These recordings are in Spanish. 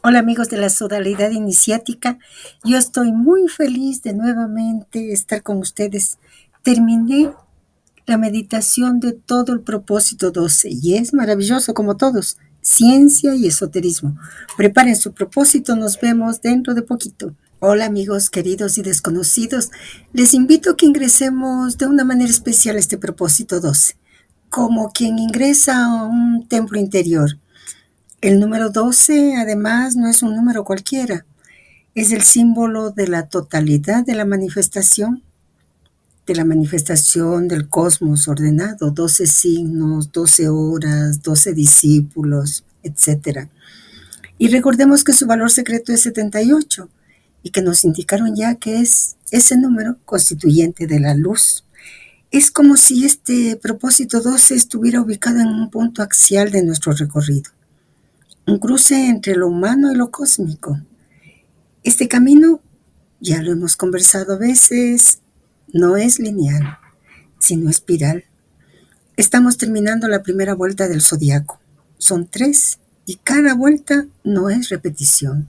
Hola amigos de la Sodalidad Iniciática, yo estoy muy feliz de nuevamente estar con ustedes. Terminé la meditación de todo el propósito 12 y es maravilloso como todos, ciencia y esoterismo. Preparen su propósito, nos vemos dentro de poquito. Hola amigos queridos y desconocidos, les invito a que ingresemos de una manera especial a este propósito 12, como quien ingresa a un templo interior. El número 12, además, no es un número cualquiera, es el símbolo de la totalidad de la manifestación del cosmos ordenado, 12 signos, 12 horas, 12 discípulos, etcétera. Y recordemos que su valor secreto es 78 y que nos indicaron ya que es ese número constituyente de la luz. Es como si este propósito 12 estuviera ubicado en un punto axial de nuestro recorrido, un cruce entre lo humano y lo cósmico. Este camino, ya lo hemos conversado a veces, no es lineal, sino espiral. Estamos terminando la primera vuelta del zodiaco. Son 3 y cada vuelta no es repetición,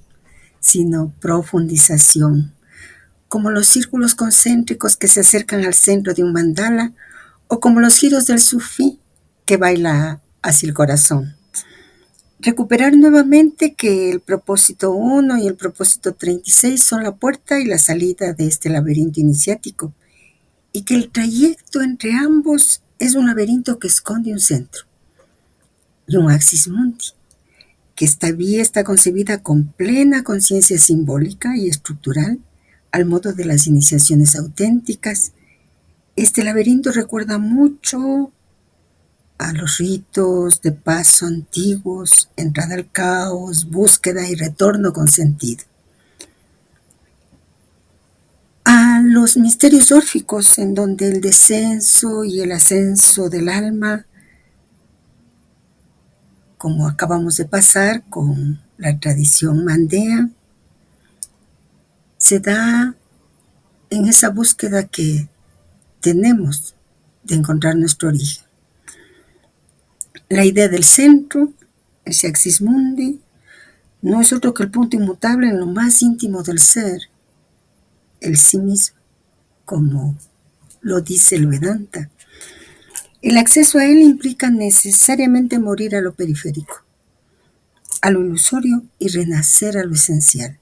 sino profundización, como los círculos concéntricos que se acercan al centro de un mandala o como los giros del sufí que baila hacia el corazón. Recuperar nuevamente que el propósito 1 y el propósito 36 son la puerta y la salida de este laberinto iniciático, y que el trayecto entre ambos es un laberinto que esconde un centro y un axis mundi, que esta vía está concebida con plena conciencia simbólica y estructural, al modo de las iniciaciones auténticas. Este laberinto recuerda mucho a los ritos de paso antiguos, entrada al caos, búsqueda y retorno con sentido. A los misterios órficos, en donde el descenso y el ascenso del alma, como acabamos de pasar con la tradición mandea, se da en esa búsqueda que tenemos de encontrar nuestro origen. La idea del centro, ese axis mundi, no es otro que el punto inmutable en lo más íntimo del ser, el sí mismo, como lo dice el Vedanta. El acceso a él implica necesariamente morir a lo periférico, a lo ilusorio y renacer a lo esencial.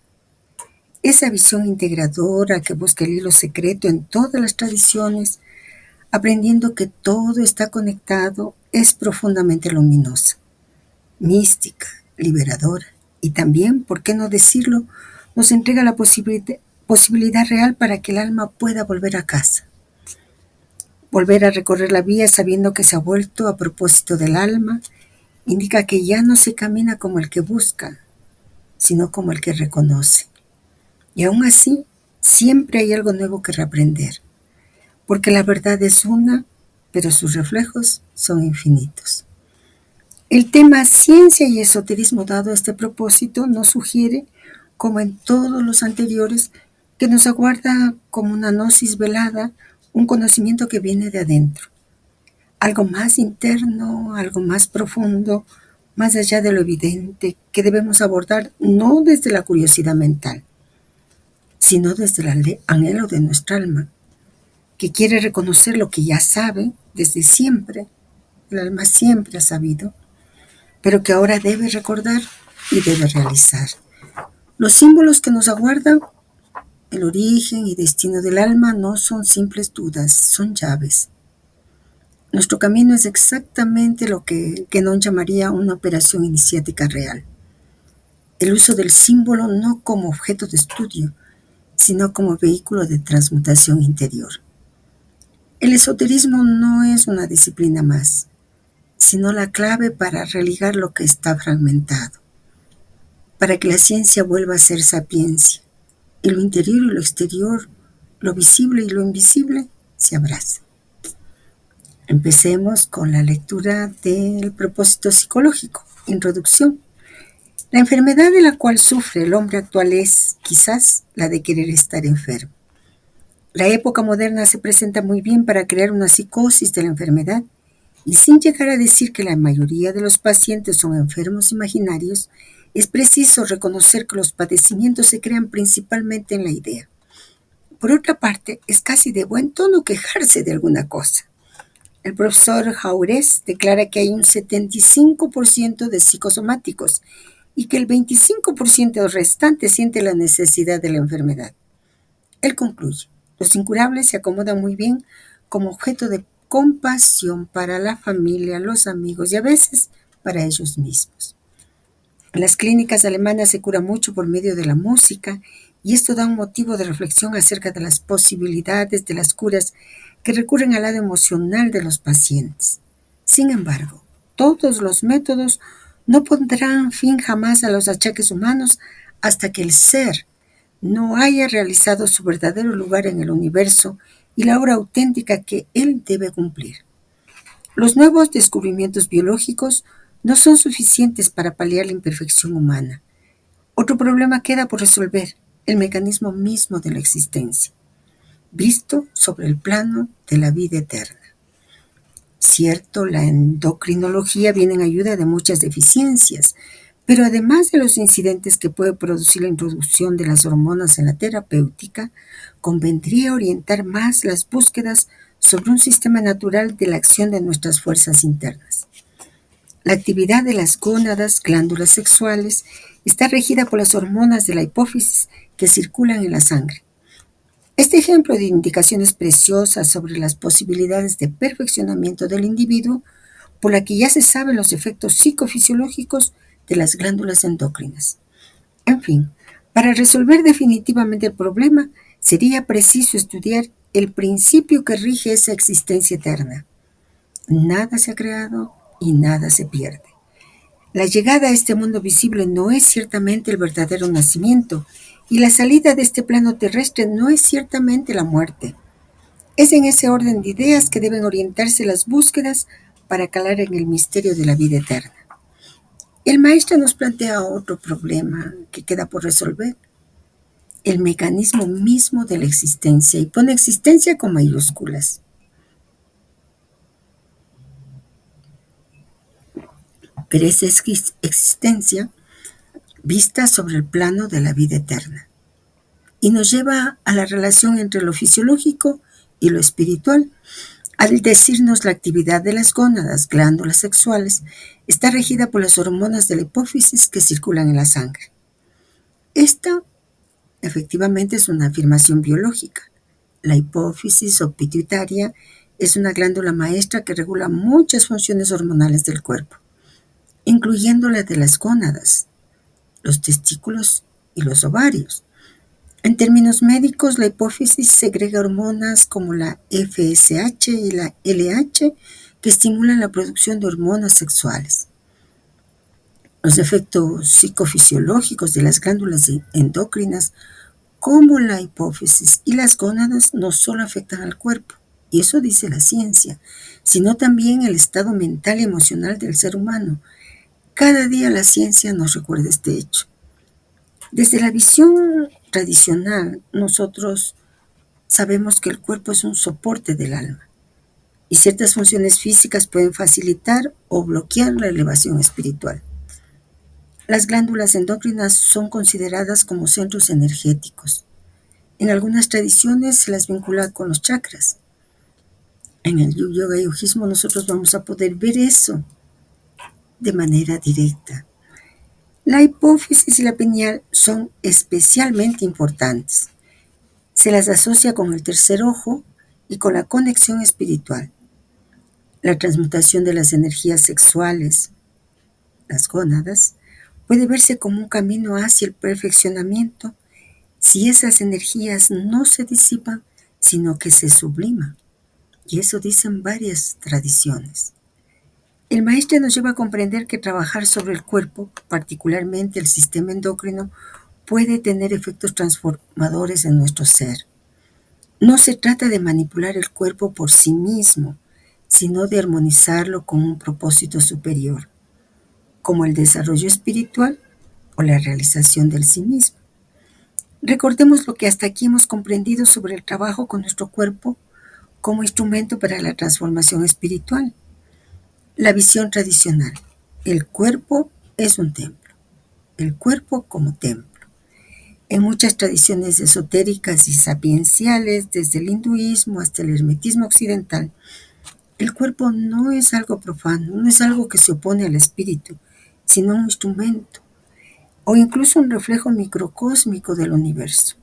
Esa visión integradora que busca el hilo secreto en todas las tradiciones, aprendiendo que todo está conectado, es profundamente luminosa, mística, liberadora y también, ¿por qué no decirlo?, nos entrega la posibilidad real para que el alma pueda volver a casa. Volver a recorrer la vía sabiendo que se ha vuelto a propósito del alma, indica que ya no se camina como el que busca, sino como el que reconoce. Y aún así, siempre hay algo nuevo que reaprender, porque la verdad es una, pero sus reflejos son infinitos. El tema ciencia y esoterismo dado a este propósito nos sugiere, como en todos los anteriores, que nos aguarda como una gnosis velada un conocimiento que viene de adentro, algo más interno, algo más profundo, más allá de lo evidente, que debemos abordar no desde la curiosidad mental, sino desde el anhelo de nuestra alma, que quiere reconocer lo que ya sabe desde siempre. El alma siempre ha sabido, pero que ahora debe recordar y debe realizar. Los símbolos que nos aguardan, el origen y destino del alma, no son simples dudas, son llaves. Nuestro camino es exactamente lo que Guénon llamaría una operación iniciática real. El uso del símbolo no como objeto de estudio, sino como vehículo de transmutación interior. El esoterismo no es una disciplina más, sino la clave para religar lo que está fragmentado, para que la ciencia vuelva a ser sapiencia, y lo interior y lo exterior, lo visible y lo invisible, se abrazan. Empecemos con la lectura del propósito psicológico. Introducción. La enfermedad de la cual sufre el hombre actual es, quizás, la de querer estar enfermo. La época moderna se presenta muy bien para crear una psicosis de la enfermedad, y sin llegar a decir que la mayoría de los pacientes son enfermos imaginarios, Es preciso reconocer que los padecimientos se crean principalmente en la idea. Por otra parte, es casi de buen tono quejarse de alguna cosa. El profesor Jaurés declara que hay un 75% de psicosomáticos y que el 25% restante siente la necesidad de la enfermedad. Él concluye, los incurables se acomodan muy bien como objeto de compasión para la familia, los amigos y a veces para ellos mismos. En las clínicas alemanas se cura mucho por medio de la música y esto da un motivo de reflexión acerca de las posibilidades de las curas que recurren al lado emocional de los pacientes. Sin embargo, todos los métodos no pondrán fin jamás a los achaques humanos hasta que el ser no haya realizado su verdadero lugar en el universo y la obra auténtica que él debe cumplir. Los nuevos descubrimientos biológicos no son suficientes para paliar la imperfección humana. Otro problema queda por resolver, el mecanismo mismo de la existencia, visto sobre el plano de la vida eterna. Cierto, la endocrinología viene en ayuda de muchas deficiencias, pero además de los incidentes que puede producir la introducción de las hormonas en la terapéutica, convendría orientar más las búsquedas sobre un sistema natural de la acción de nuestras fuerzas internas. La actividad de las gónadas, glándulas sexuales, está regida por las hormonas de la hipófisis que circulan en la sangre. Este ejemplo de indicaciones preciosas sobre las posibilidades de perfeccionamiento del individuo, por la que ya se saben los efectos psicofisiológicos de las glándulas endócrinas. En fin, para resolver definitivamente el problema, sería preciso estudiar el principio que rige esa existencia eterna. Nada se ha creado y nada se pierde. La llegada a este mundo visible no es ciertamente el verdadero nacimiento, y la salida de este plano terrestre no es ciertamente la muerte. Es en ese orden de ideas que deben orientarse las búsquedas para calar en el misterio de la vida eterna. El maestro nos plantea otro problema que queda por resolver, el mecanismo mismo de la existencia, y pone existencia con mayúsculas. Pero esa existencia vista sobre el plano de la vida eterna y nos lleva a la relación entre lo fisiológico y lo espiritual, al decirnos la actividad de las gónadas, glándulas sexuales, está regida por las hormonas de la hipófisis que circulan en la sangre. Esta, efectivamente, es una afirmación biológica. La hipófisis o pituitaria es una glándula maestra que regula muchas funciones hormonales del cuerpo, incluyendo la de las gónadas, los testículos y los ovarios. En términos médicos, la hipófisis segrega hormonas como la FSH y la LH que estimulan la producción de hormonas sexuales. Los efectos psicofisiológicos de las glándulas endocrinas, como la hipófisis y las gónadas, no solo afectan al cuerpo, y eso dice la ciencia, sino también el estado mental y emocional del ser humano. Cada día la ciencia nos recuerda este hecho. Desde la visión tradicional, nosotros sabemos que el cuerpo es un soporte del alma y ciertas funciones físicas pueden facilitar o bloquear la elevación espiritual. Las glándulas endócrinas son consideradas como centros energéticos. En algunas tradiciones se las vincula con los chakras. En el yoga y yojismo nosotros vamos a poder ver eso de manera directa. La hipófisis y la pineal son especialmente importantes. Se las asocia con el tercer ojo y con la conexión espiritual. La transmutación de las energías sexuales, las gónadas, puede verse como un camino hacia el perfeccionamiento si esas energías no se disipan, sino que se subliman. Y eso dicen varias tradiciones. El maestro nos lleva a comprender que trabajar sobre el cuerpo, particularmente el sistema endocrino, puede tener efectos transformadores en nuestro ser. No se trata de manipular el cuerpo por sí mismo, sino de armonizarlo con un propósito superior, como el desarrollo espiritual o la realización del sí mismo. Recordemos lo que hasta aquí hemos comprendido sobre el trabajo con nuestro cuerpo como instrumento para la transformación espiritual. La visión tradicional. El cuerpo es un templo. el cuerpo como templo. En muchas tradiciones esotéricas y sapienciales, desde el hinduismo hasta el hermetismo occidental, el cuerpo no es algo profano, no es algo que se opone al espíritu, sino un instrumento o incluso un reflejo microcósmico del universo,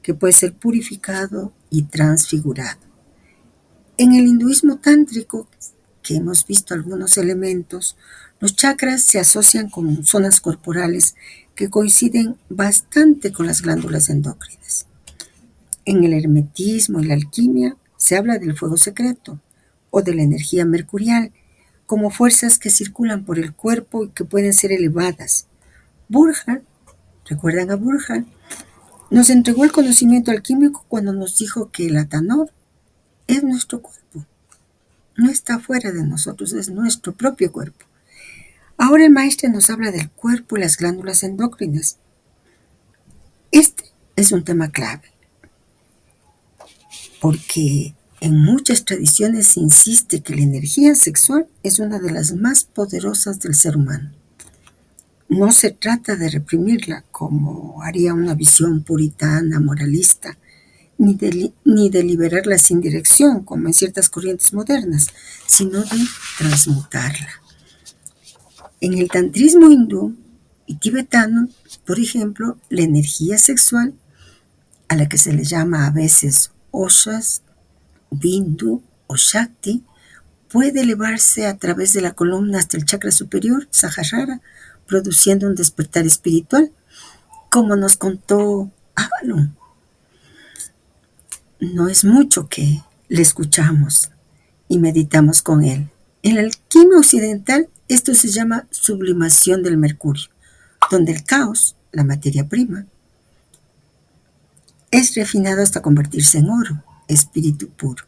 que puede ser purificado y transfigurado. En el hinduismo tántrico, que hemos visto algunos elementos, los chakras se asocian con zonas corporales que coinciden bastante con las glándulas endocrinas. En el hermetismo y la alquimia se habla del fuego secreto o de la energía mercurial como fuerzas que circulan por el cuerpo y que pueden ser elevadas. Burhan, ¿recuerdan a Burhan? Nos entregó el conocimiento alquímico cuando nos dijo que el atanor es nuestro cuerpo. No está fuera de nosotros, es nuestro propio cuerpo. Ahora el maestro nos habla del cuerpo y las glándulas endócrinas. Este es un tema clave, porque en muchas tradiciones se insiste que la energía sexual es una de las más poderosas del ser humano. No se trata de reprimirla como haría una visión puritana, moralista, ni de liberarla sin dirección, como en ciertas corrientes modernas, sino de transmutarla. En el tantrismo hindú y tibetano, por ejemplo, la energía sexual, a la que se le llama a veces oshas, bindu o shakti, puede elevarse a través de la columna hasta el chakra superior, Sahasrara, produciendo un despertar espiritual, como nos contó Avalon. No es mucho que le escuchamos y meditamos con él. En la alquimia occidental, esto se llama sublimación del mercurio, donde el caos, la materia prima, es refinado hasta convertirse en oro, espíritu puro.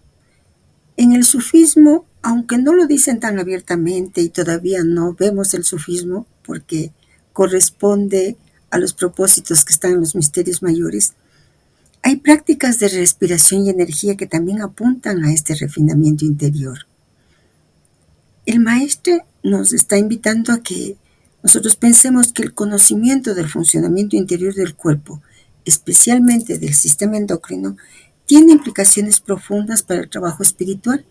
En el sufismo, aunque no lo dicen tan abiertamente y todavía no vemos el sufismo porque corresponde a los propósitos que están en los misterios mayores, hay prácticas de respiración y energía que también apuntan a este refinamiento interior. El maestro nos está invitando a que nosotros pensemos que el conocimiento del funcionamiento interior del cuerpo, especialmente del sistema endocrino, tiene implicaciones profundas para el trabajo espiritual,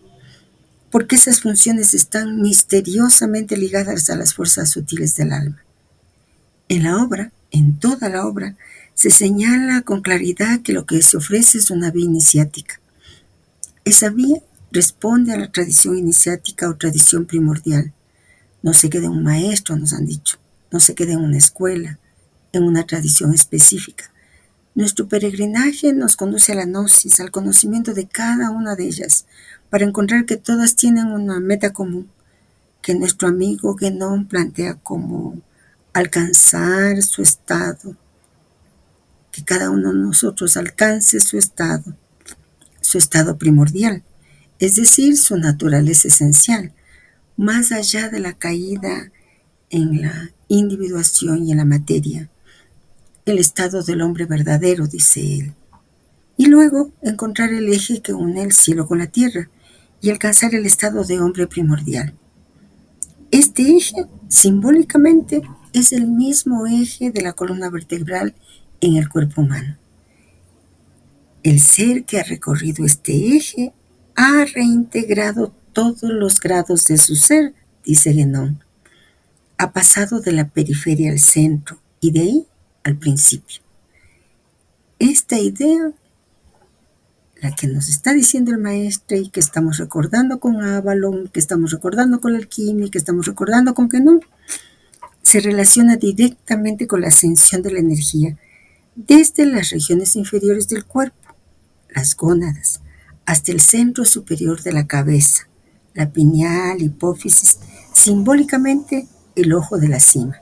porque esas funciones están misteriosamente ligadas a las fuerzas sutiles del alma. En la obra, en toda la obra, se señala con claridad que lo que se ofrece es una vía iniciática. Esa vía responde a la tradición iniciática o tradición primordial. No se queda en un maestro, nos han dicho. No se queda en una escuela, en una tradición específica. Nuestro peregrinaje nos conduce a la gnosis, al conocimiento de cada una de ellas, para encontrar que todas tienen una meta común, que nuestro amigo Guénon plantea como alcanzar su estado, que cada uno de nosotros alcance su estado primordial, es decir, su naturaleza esencial, más allá de la caída en la individuación y en la materia, el estado del hombre verdadero, dice él. Y luego encontrar el eje que une el cielo con la tierra y alcanzar el estado de hombre primordial. Este eje, simbólicamente, es el mismo eje de la columna vertebral en el cuerpo humano. El ser que ha recorrido este eje ha reintegrado todos los grados de su ser, dice Guénon. Ha pasado de la periferia al centro y de ahí al principio. Esta idea, la que nos está diciendo el maestro y que estamos recordando con Avalon, que estamos recordando con la alquimia, que estamos recordando con Guénon, se relaciona directamente con la ascensión de la energía desde las regiones inferiores del cuerpo, las gónadas, hasta el centro superior de la cabeza, la pineal, hipófisis, simbólicamente el ojo de la cima.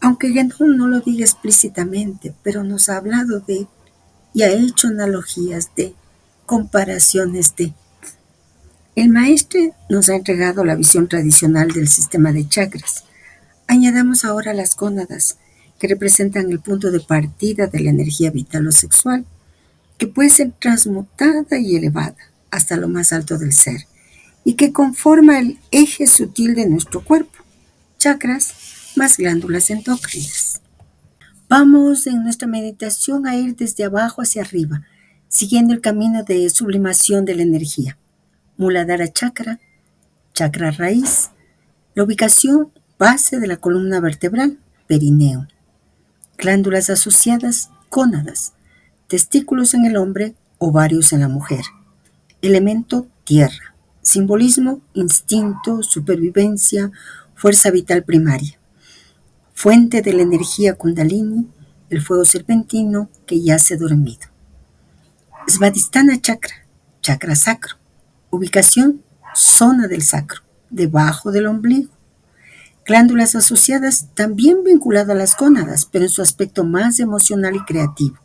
Aunque Guénon no lo diga explícitamente, pero nos ha hablado de y ha hecho analogías de, comparaciones de. El maestro nos ha entregado la visión tradicional del sistema de chakras. Añadamos ahora las gónadas, que representan el punto de partida de la energía vital o sexual, que puede ser transmutada y elevada hasta lo más alto del ser, y que conforma el eje sutil de nuestro cuerpo, chakras más glándulas endócrinas. Vamos en nuestra meditación a ir desde abajo hacia arriba, siguiendo el camino de sublimación de la energía. Muladhara Chakra, chakra raíz, la ubicación base de la columna vertebral, perineo. Glándulas asociadas, gónadas. Testículos en el hombre, ovarios en la mujer. Elemento tierra. Simbolismo, instinto, supervivencia, fuerza vital primaria. Fuente de la energía kundalini, el fuego serpentino que yace dormido. Svadhisthana Chakra, chakra sacro. Ubicación, zona del sacro, debajo del ombligo. Glándulas asociadas, también vinculadas a las gónadas, pero en su aspecto más emocional y creativo.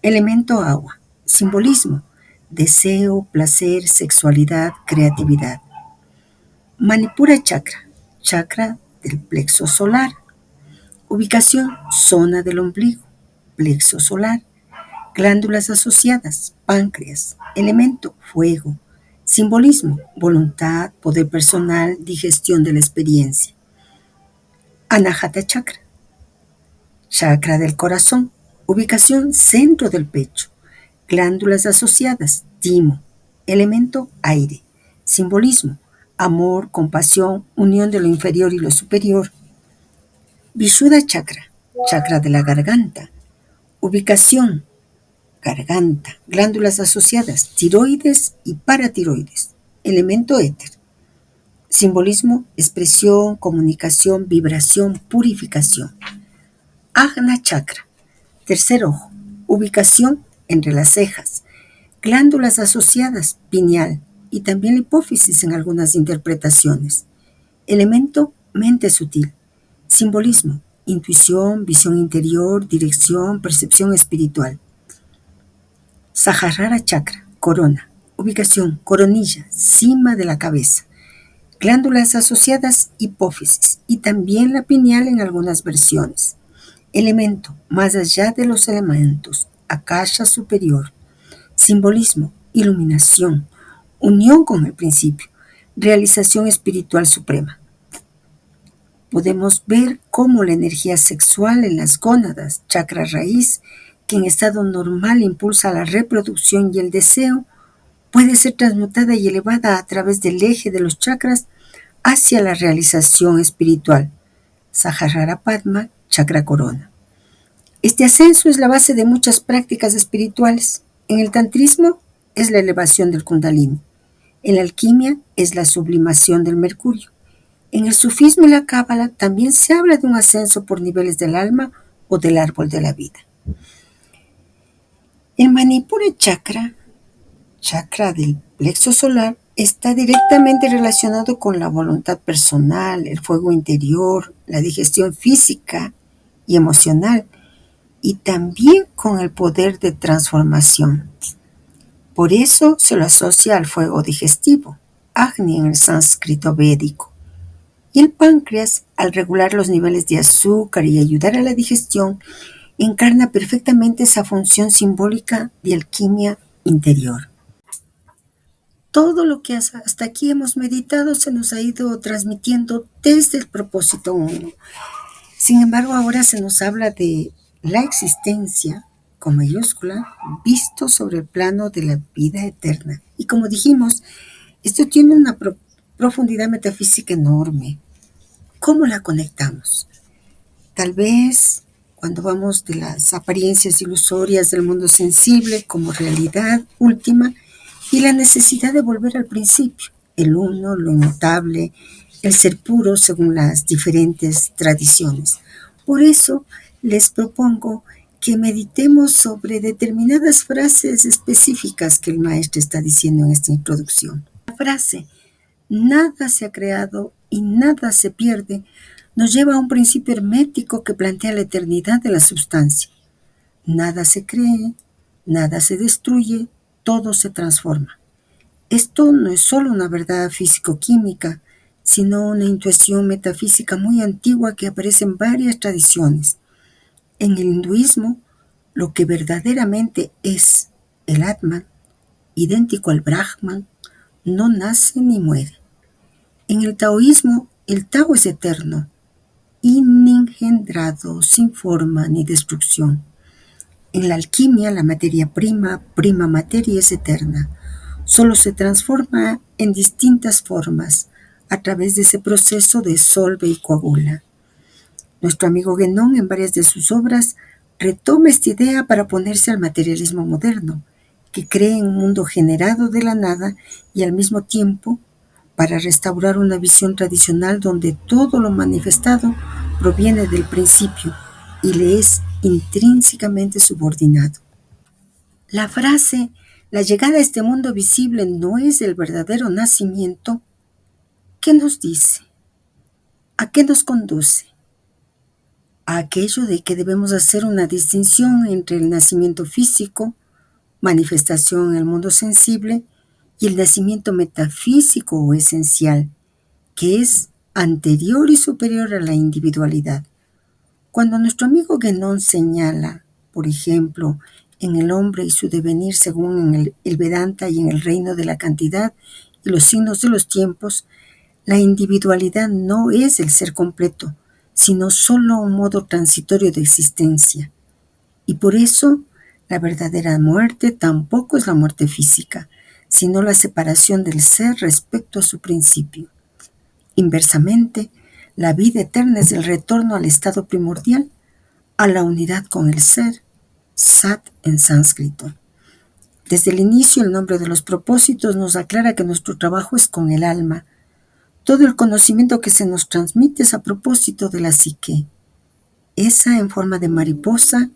Elemento agua. Simbolismo, deseo, placer, sexualidad, creatividad. Manipura Chakra, chakra del plexo solar. Ubicación, zona del ombligo, plexo solar. Glándulas asociadas, páncreas. Elemento, fuego. Simbolismo, voluntad, poder personal, digestión de la experiencia. Anahata Chakra, chakra del corazón. Ubicación, centro del pecho. Glándulas asociadas, timo. Elemento, aire. Simbolismo, amor, compasión, unión de lo inferior y lo superior. Vishuddha Chakra, chakra de la garganta. Ubicación, garganta. Glándulas asociadas, tiroides y paratiroides. Elemento, éter. Simbolismo, expresión, comunicación, vibración, purificación. Ajna Chakra, tercer ojo. Ubicación, entre las cejas. Glándulas asociadas, pineal y también la hipófisis en algunas interpretaciones. Elemento, mente sutil. Simbolismo, intuición, visión interior, dirección, percepción espiritual. Sahasrara Chakra, corona. Ubicación, coronilla, cima de la cabeza. Glándulas asociadas, hipófisis y también la pineal en algunas versiones. Elemento, más allá de los elementos, akasha superior. Simbolismo, iluminación, unión con el principio, realización espiritual suprema. Podemos ver cómo la energía sexual en las gónadas, chakra raíz, que en estado normal impulsa la reproducción y el deseo, puede ser transmutada y elevada a través del eje de los chakras hacia la realización espiritual. Sahasrara Padma, chakra corona. Este ascenso es la base de muchas prácticas espirituales. En el tantrismo es la elevación del kundalini. En la alquimia es la sublimación del mercurio. En el sufismo y la cábala también se habla de un ascenso por niveles del alma o del árbol de la vida. El Manipura Chakra, chakra del plexo solar, está directamente relacionado con la voluntad personal, el fuego interior, la digestión física y emocional, y también con el poder de transformación. Por eso se lo asocia al fuego digestivo, Agni en el sánscrito védico, y el páncreas, al regular los niveles de azúcar y ayudar a la digestión, encarna perfectamente esa función simbólica de alquimia interior. Todo lo que hasta aquí hemos meditado se nos ha ido transmitiendo desde el propósito 1. Sin embargo, ahora se nos habla de la existencia, con mayúscula, visto sobre el plano de la vida eterna. Y como dijimos, esto tiene una profundidad metafísica enorme. ¿Cómo la conectamos? Tal vez cuando vamos de las apariencias ilusorias del mundo sensible como realidad última y la necesidad de volver al principio, el uno, lo inmutable, el ser puro según las diferentes tradiciones. Por eso les propongo que meditemos sobre determinadas frases específicas que el maestro está diciendo en esta introducción. La frase, nada se ha creado y nada se pierde, nos lleva a un principio hermético que plantea la eternidad de la substancia. Nada se cree, nada se destruye, todo se transforma. Esto no es solo una verdad físico-química, sino una intuición metafísica muy antigua que aparece en varias tradiciones. En el hinduismo, lo que verdaderamente es el Atman, idéntico al Brahman, no nace ni muere. En el taoísmo, el Tao es eterno, engendrado sin forma ni destrucción. En la alquimia, la materia prima, prima materia, es eterna. Solo se transforma en distintas formas a través de ese proceso de solve y coagula. Nuestro amigo Guénon, en varias de sus obras, retoma esta idea para oponerse al materialismo moderno, que cree en un mundo generado de la nada y al mismo tiempo para restaurar una visión tradicional donde todo lo manifestado proviene del principio y le es intrínsecamente subordinado. La frase "la llegada a este mundo visible no es el verdadero nacimiento", ¿qué nos dice? ¿A qué nos conduce? A aquello de que debemos hacer una distinción entre el nacimiento físico, manifestación en el mundo sensible, y el nacimiento metafísico o esencial, que es anterior y superior a la individualidad. Cuando nuestro amigo Guénon señala, por ejemplo, en el hombre y su devenir según el Vedanta y en el reino de la cantidad y los signos de los tiempos, la individualidad no es el ser completo, sino solo un modo transitorio de existencia. Y por eso, la verdadera muerte tampoco es la muerte física, sino la separación del ser respecto a su principio. Inversamente, la vida eterna es el retorno al estado primordial, a la unidad con el ser, Sat en sánscrito. Desde el inicio, el nombre de los propósitos nos aclara que nuestro trabajo es con el alma. Todo el conocimiento que se nos transmite es a propósito de la psique, esa en forma de mariposa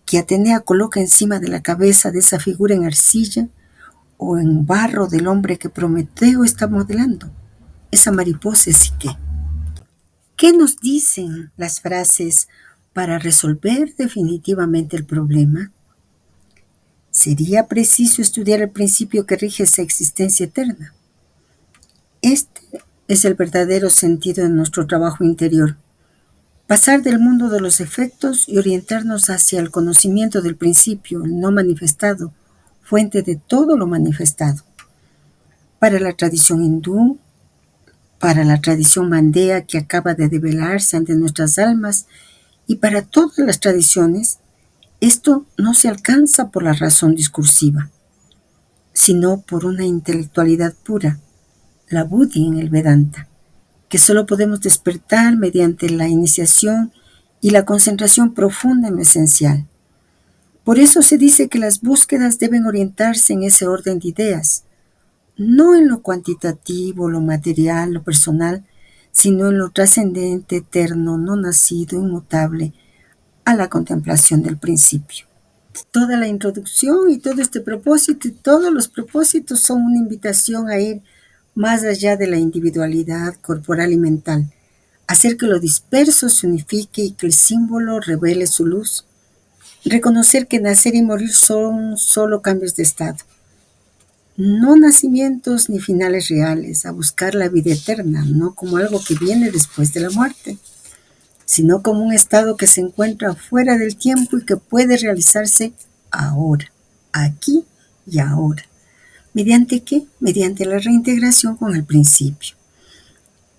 que Atenea coloca encima de la cabeza de esa figura en arcilla o en barro del hombre que Prometeo está modelando. Esa mariposa es psique. ¿Qué nos dicen las frases para resolver definitivamente el problema? Sería preciso estudiar el principio que rige esa existencia eterna. Este es el verdadero sentido de nuestro trabajo interior. Pasar del mundo de los efectos y orientarnos hacia el conocimiento del principio, el no manifestado, fuente de todo lo manifestado. Para la tradición hindú, para la tradición mandea que acaba de develarse ante nuestras almas y para todas las tradiciones, esto no se alcanza por la razón discursiva, sino por una intelectualidad pura, la buddhi en el Vedanta, que solo podemos despertar mediante la iniciación y la concentración profunda en lo esencial. Por eso se dice que las búsquedas deben orientarse en ese orden de ideas, no en lo cuantitativo, lo material, lo personal, sino en lo trascendente, eterno, no nacido, inmutable, a la contemplación del principio. Toda la introducción y todo este propósito y todos los propósitos son una invitación a ir más allá de la individualidad corporal y mental, hacer que lo disperso se unifique y que el símbolo revele su luz, reconocer que nacer y morir son solo cambios de estado, no nacimientos ni finales reales, a buscar la vida eterna, no como algo que viene después de la muerte, sino como un estado que se encuentra fuera del tiempo y que puede realizarse ahora, aquí y ahora. ¿Mediante qué? Mediante la reintegración con el principio.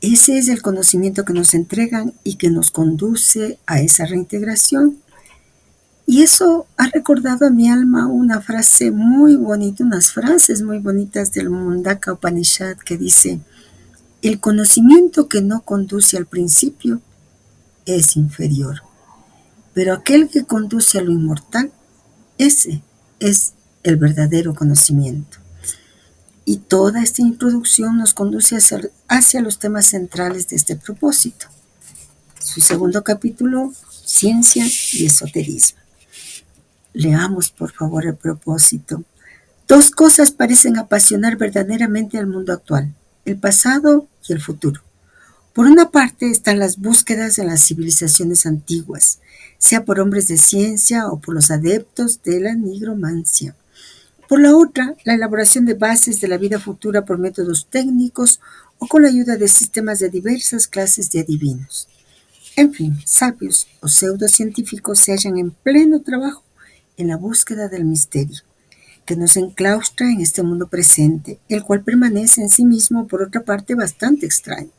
Ese es el conocimiento que nos entregan y que nos conduce a esa reintegración. Y eso ha recordado a mi alma una frase muy bonita, unas frases muy bonitas del Mundaka Upanishad que dice: el conocimiento que no conduce al principio es inferior, pero aquel que conduce a lo inmortal, ese es el verdadero conocimiento. Y toda esta introducción nos conduce hacia los temas centrales de este propósito. Su segundo capítulo, Ciencia y Esoterismo. Leamos por favor el propósito. Dos cosas parecen apasionar verdaderamente al mundo actual: el pasado y el futuro. Por una parte están las búsquedas en las civilizaciones antiguas, sea por hombres de ciencia o por los adeptos de la nigromancia. Por la otra, la elaboración de bases de la vida futura por métodos técnicos o con la ayuda de sistemas de diversas clases de adivinos. En fin, sabios o pseudocientíficos se hallan en pleno trabajo en la búsqueda del misterio, que nos enclaustra en este mundo presente, el cual permanece en sí mismo, por otra parte, bastante extraño.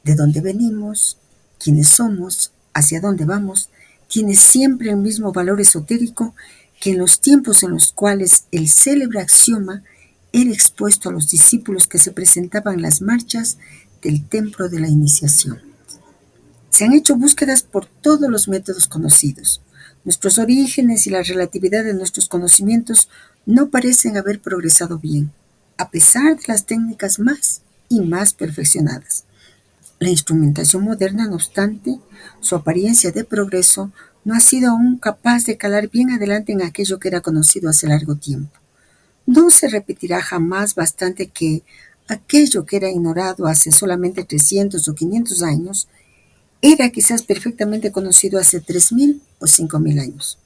¿De dónde venimos? ¿Quiénes somos? hacia dónde vamos, tiene siempre el mismo valor esotérico que en los tiempos en los cuales el célebre axioma era expuesto a los discípulos que se presentaban en las marchas del templo de la iniciación. Se han hecho búsquedas por todos los métodos conocidos. Nuestros orígenes y la relatividad de nuestros conocimientos no parecen haber progresado bien, a pesar de las técnicas más y más perfeccionadas. La instrumentación moderna, no obstante, su apariencia de progreso no ha sido aún capaz de calar bien adelante en aquello que era conocido hace largo tiempo. No se repetirá jamás bastante que aquello que era ignorado hace solamente 300 o 500 años era quizás perfectamente conocido hace 3000 o 5000 años.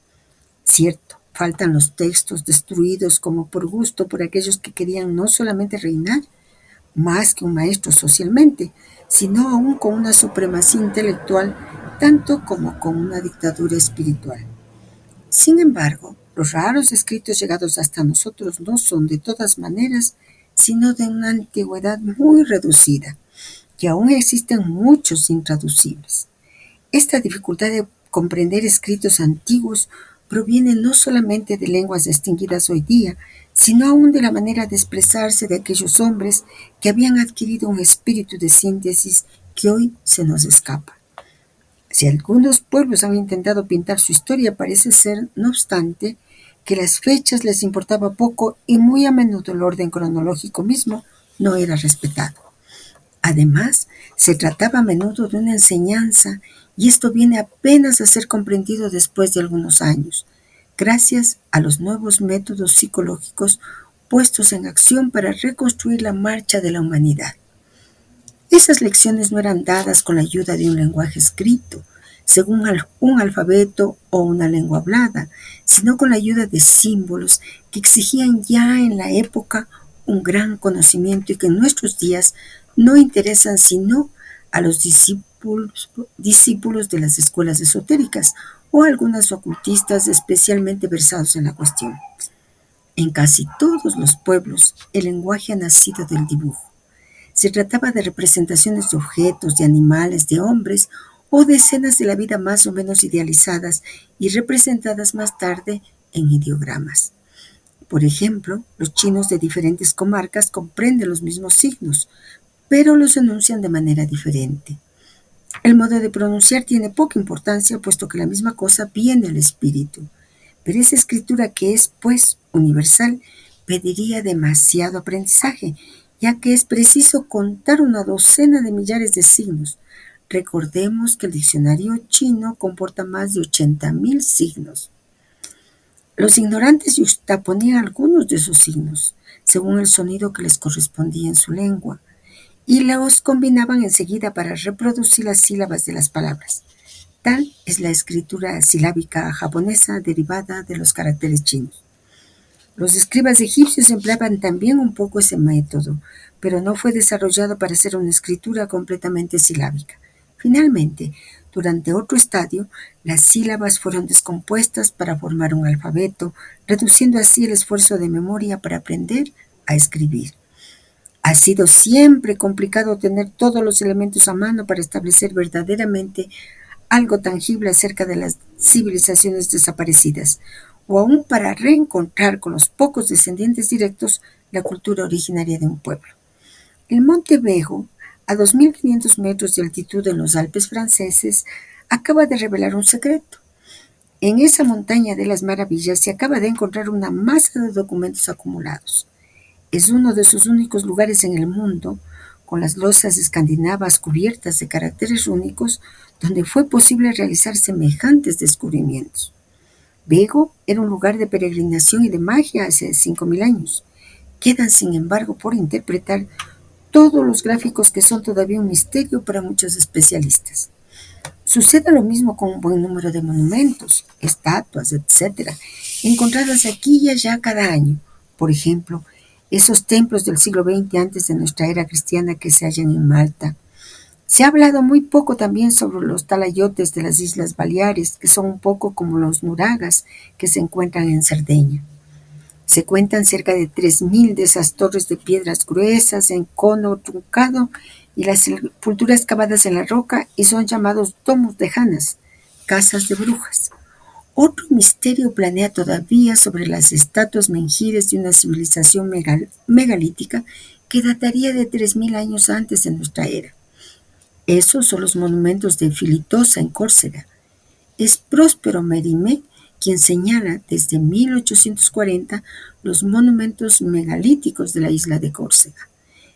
Cierto, faltan los textos destruidos como por gusto por aquellos que querían no solamente reinar, más que un maestro socialmente, sino aún con una supremacía intelectual, tanto como con una dictadura espiritual. Sin embargo, los raros escritos llegados hasta nosotros no son de todas maneras, sino de una antigüedad muy reducida, y aún existen muchos intraducibles. Esta dificultad de comprender escritos antiguos proviene no solamente de lenguas extinguidas hoy día, sino aún de la manera de expresarse de aquellos hombres que habían adquirido un espíritu de síntesis que hoy se nos escapa. Si algunos pueblos han intentado pintar su historia, parece ser, no obstante, que las fechas les importaba poco y muy a menudo el orden cronológico mismo no era respetado. Además, se trataba a menudo de una enseñanza y esto viene apenas a ser comprendido después de algunos años, gracias a los nuevos métodos psicológicos puestos en acción para reconstruir la marcha de la humanidad. Esas lecciones no eran dadas con la ayuda de un lenguaje escrito, según un alfabeto o una lengua hablada, sino con la ayuda de símbolos que exigían ya en la época un gran conocimiento y que en nuestros días no interesan sino a los discípulos de las escuelas esotéricas o a algunos ocultistas especialmente versados en la cuestión. En casi todos los pueblos, el lenguaje ha nacido del dibujo. Se trataba de representaciones de objetos, de animales, de hombres o de escenas de la vida más o menos idealizadas y representadas más tarde en ideogramas. Por ejemplo, los chinos de diferentes comarcas comprenden los mismos signos, pero los enuncian de manera diferente. El modo de pronunciar tiene poca importancia, puesto que la misma cosa viene al espíritu. Pero esa escritura que es, pues, universal, pediría demasiado aprendizaje, ya que es preciso contar una docena de millares de signos. Recordemos que el diccionario chino comporta más de 80.000 signos. Los ignorantes yuxtaponían algunos de esos signos, según el sonido que les correspondía en su lengua, y los combinaban enseguida para reproducir las sílabas de las palabras. Tal es la escritura silábica japonesa derivada de los caracteres chinos. Los escribas egipcios empleaban también un poco ese método, pero no fue desarrollado para hacer una escritura completamente silábica. Finalmente, durante otro estadio, las sílabas fueron descompuestas para formar un alfabeto, reduciendo así el esfuerzo de memoria para aprender a escribir. Ha sido siempre complicado tener todos los elementos a mano para establecer verdaderamente algo tangible acerca de las civilizaciones desaparecidas, o aún para reencontrar con los pocos descendientes directos la cultura originaria de un pueblo. El monte Vejo, a 2.500 metros de altitud en los Alpes franceses, acaba de revelar un secreto. En esa montaña de las maravillas se acaba de encontrar una masa de documentos acumulados. Es uno de sus únicos lugares en el mundo, con las losas escandinavas cubiertas de caracteres rúnicos, donde fue posible realizar semejantes descubrimientos. Vego era un lugar de peregrinación y de magia hace 5000 años. Quedan, sin embargo, por interpretar todos los gráficos que son todavía un misterio para muchos especialistas. Sucede lo mismo con un buen número de monumentos, estatuas, etc., encontradas aquí y allá cada año. Por ejemplo, esos templos del siglo XX antes de nuestra era cristiana que se hallan en Malta. Se ha hablado muy poco también sobre los talayotes de las Islas Baleares, que son un poco como los nuragas que se encuentran en Cerdeña. Se cuentan cerca de 3000 de esas torres de piedras gruesas en cono truncado y las sepulturas excavadas en la roca y son llamados domos de Janas, casas de brujas. Otro misterio planea todavía sobre las estatuas menhires de una civilización megalítica que dataría de 3000 años antes de nuestra era. Esos son los monumentos de Filitosa en Córcega. Es Próspero Mérimée quien señala desde 1840 los monumentos megalíticos de la isla de Córcega.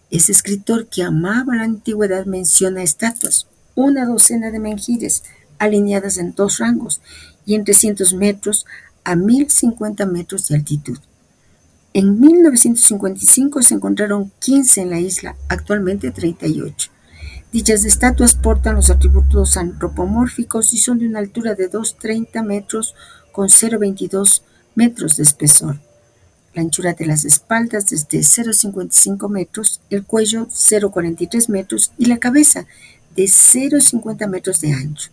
Ese escritor que amaba la antigüedad menciona estatuas, una docena de menhires, alineadas en dos rangos y en 300 metros a 1050 metros de altitud. En 1955 se encontraron 15 en la isla, actualmente 38. Dichas estatuas portan los atributos antropomórficos y son de una altura de 2,30 metros con 0,22 metros de espesor. La anchura de las espaldas desde 0,55 metros, el cuello 0,43 metros y la cabeza de 0,50 metros de ancho.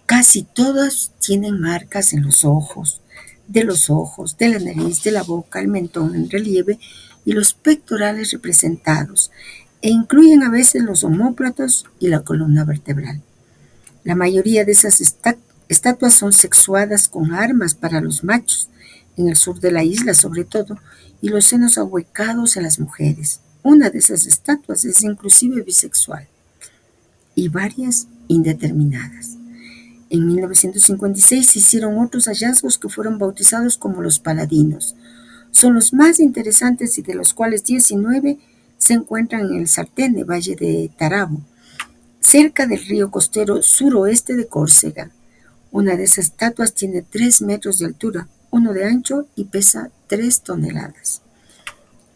Casi todas tienen marcas en los ojos, de la nariz, de la boca, el mentón en relieve y los pectorales representados, e incluyen a veces los omóplatos y la columna vertebral. La mayoría de esas estatuas son sexuadas con armas para los machos, en el sur de la isla sobre todo, y los senos ahuecados en las mujeres. Una de esas estatuas es inclusive bisexual, y varias indeterminadas. En 1956 se hicieron otros hallazgos que fueron bautizados como los paladinos. Son los más interesantes y de los cuales 19 se encuentran en el Sartene, Valle de Tarabo, cerca del río costero suroeste de Córcega. Una de esas estatuas tiene 3 metros de altura, 1 de ancho y pesa 3 toneladas.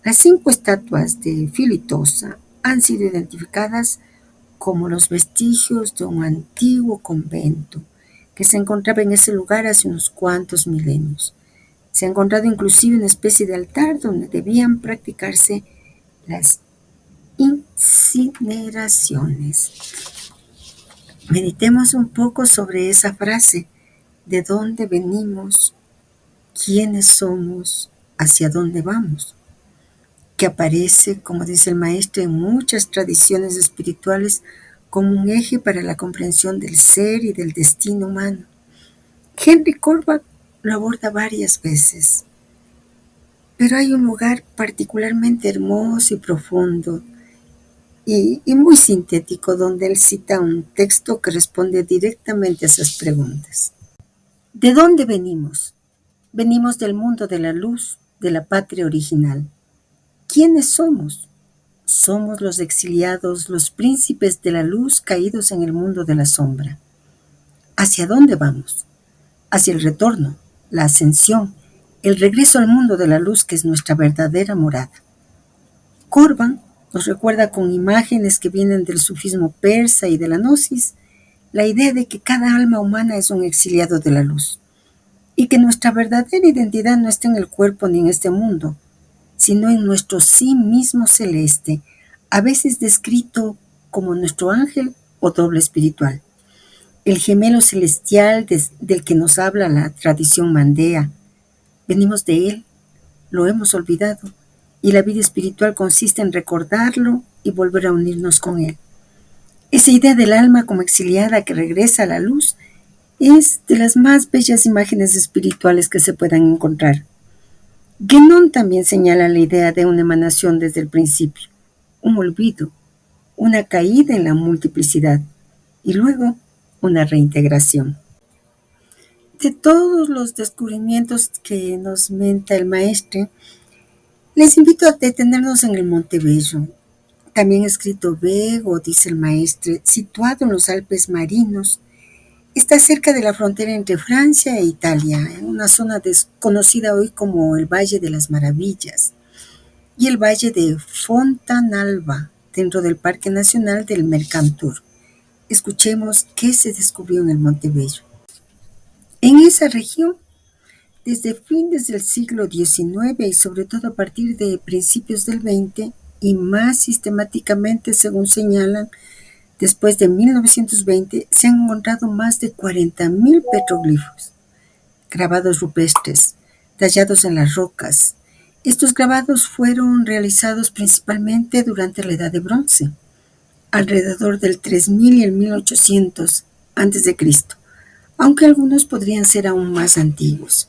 Las 5 estatuas de Filitosa han sido identificadas como los vestigios de un antiguo convento que se encontraba en ese lugar hace unos cuantos milenios. Se ha encontrado inclusive una especie de altar donde debían practicarse las incineraciones. Meditemos un poco sobre esa frase: ¿de dónde venimos? ¿Quiénes somos? ¿Hacia dónde vamos? Que aparece, como dice el maestro, en muchas tradiciones espirituales como un eje para la comprensión del ser y del destino humano. Henry Corbach lo aborda varias veces, pero hay un lugar particularmente hermoso y profundo y muy sintético donde él cita un texto que responde directamente a esas preguntas. ¿De dónde venimos? Venimos del mundo de la luz, de la patria original. ¿Quiénes somos? Somos los exiliados, los príncipes de la luz caídos en el mundo de la sombra. ¿Hacia dónde vamos? Hacia el retorno, la ascensión, el regreso al mundo de la luz que es nuestra verdadera morada. Corbach nos recuerda con imágenes que vienen del sufismo persa y de la gnosis la idea de que cada alma humana es un exiliado de la luz y que nuestra verdadera identidad no está en el cuerpo ni en este mundo, sino en nuestro sí mismo celeste, a veces descrito como nuestro ángel o doble espiritual, el gemelo celestial del que nos habla la tradición mandea. Venimos de él, lo hemos olvidado, y la vida espiritual consiste en recordarlo y volver a unirnos con él. Esa idea del alma como exiliada que regresa a la luz es de las más bellas imágenes espirituales que se puedan encontrar. Guénon también señala la idea de una emanación desde el principio, un olvido, una caída en la multiplicidad y luego una reintegración. De todos los descubrimientos que nos menta el maestre, les invito a detenernos en el Monte Bello, también escrito Bego, dice el maestre, situado en los Alpes marinos. Está cerca de la frontera entre Francia e Italia, en una zona desconocida hoy como el Valle de las Maravillas y el Valle de Fontanalba, dentro del Parque Nacional del Mercantour. Escuchemos qué se descubrió en el Monte Bello. En esa región, desde fines del siglo XIX y sobre todo a partir de principios del XX y más sistemáticamente, según señalan, después de 1920 se han encontrado más de 40.000 petroglifos, grabados rupestres, tallados en las rocas. Estos grabados fueron realizados principalmente durante la Edad de Bronce. alrededor del 3000 y el 1800 a.C., aunque algunos podrían ser aún más antiguos.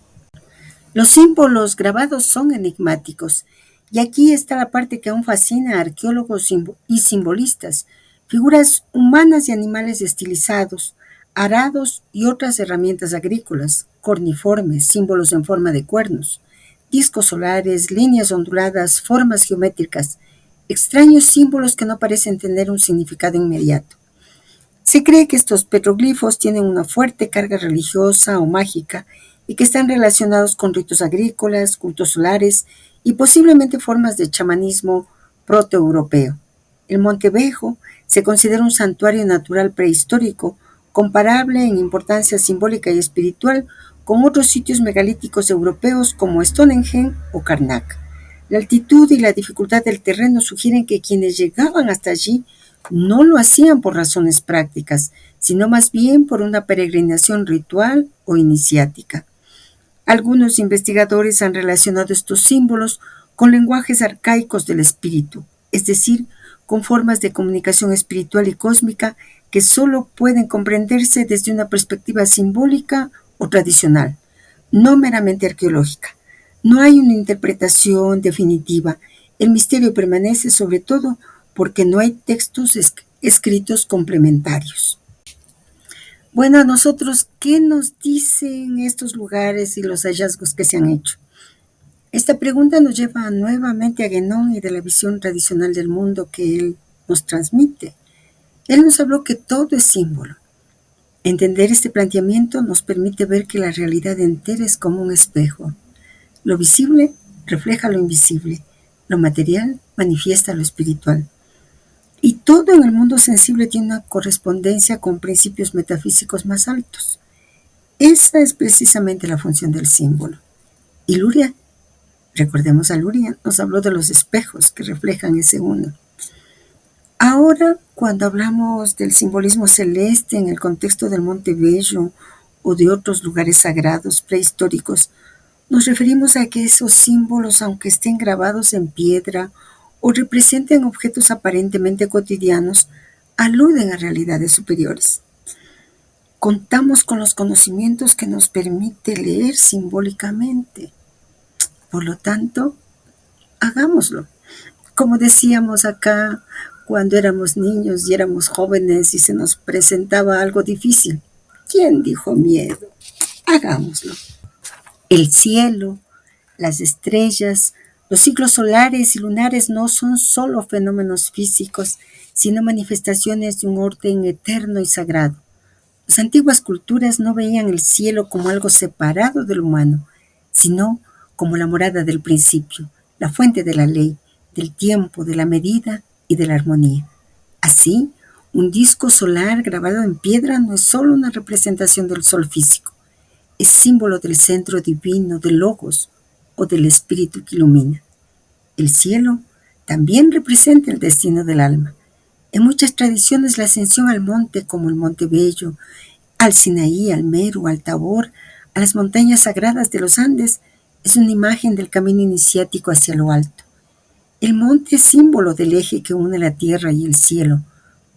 Los símbolos grabados son enigmáticos, y aquí está la parte que aún fascina a arqueólogos y simbolistas: figuras humanas y animales estilizados, arados y otras herramientas agrícolas, corniformes, símbolos en forma de cuernos, discos solares, líneas onduladas, formas geométricas, extraños símbolos que no parecen tener un significado inmediato. Se cree que estos petroglifos tienen una fuerte carga religiosa o mágica y que están relacionados con ritos agrícolas, cultos solares y posiblemente formas de chamanismo protoeuropeo. El Monte Vejo se considera un santuario natural prehistórico comparable en importancia simbólica y espiritual con otros sitios megalíticos europeos como Stonehenge o Karnak. La altitud y la dificultad del terreno sugieren que quienes llegaban hasta allí no lo hacían por razones prácticas, sino más bien por una peregrinación ritual o iniciática. Algunos investigadores han relacionado estos símbolos con lenguajes arcaicos del espíritu, es decir, con formas de comunicación espiritual y cósmica que solo pueden comprenderse desde una perspectiva simbólica o tradicional, no meramente arqueológica. No hay una interpretación definitiva. El misterio permanece sobre todo porque no hay textos escritos complementarios. Bueno, a nosotros, ¿qué nos dicen estos lugares y los hallazgos que se han hecho? Esta pregunta nos lleva nuevamente a Guénon y de la visión tradicional del mundo que él nos transmite. Él nos habló que todo es símbolo. Entender este planteamiento nos permite ver que la realidad entera es como un espejo. Lo visible refleja lo invisible, lo material manifiesta lo espiritual. Y todo en el mundo sensible tiene una correspondencia con principios metafísicos más altos. Esa es precisamente la función del símbolo. Y Luria, recordemos a Luria, nos habló de los espejos que reflejan ese uno. Ahora, cuando hablamos del simbolismo celeste en el contexto del Monte Bello o de otros lugares sagrados prehistóricos, nos referimos a que esos símbolos, aunque estén grabados en piedra o representen objetos aparentemente cotidianos, aluden a realidades superiores. Contamos con los conocimientos que nos permite leer simbólicamente. Por lo tanto, hagámoslo. Como decíamos acá cuando éramos niños y éramos jóvenes y se nos presentaba algo difícil, ¿quién dijo miedo? Hagámoslo. El cielo, las estrellas, los ciclos solares y lunares no son solo fenómenos físicos, sino manifestaciones de un orden eterno y sagrado. Las antiguas culturas no veían el cielo como algo separado del humano, sino como la morada del principio, la fuente de la ley, del tiempo, de la medida y de la armonía. Así, un disco solar grabado en piedra no es solo una representación del sol físico, es símbolo del centro divino, del logos o del espíritu que ilumina. El cielo también representa el destino del alma. En muchas tradiciones la ascensión al monte, como el Monte Bello, al Sinaí, al Meru, al Tabor, a las montañas sagradas de los Andes, es una imagen del camino iniciático hacia lo alto. El monte es símbolo del eje que une la tierra y el cielo,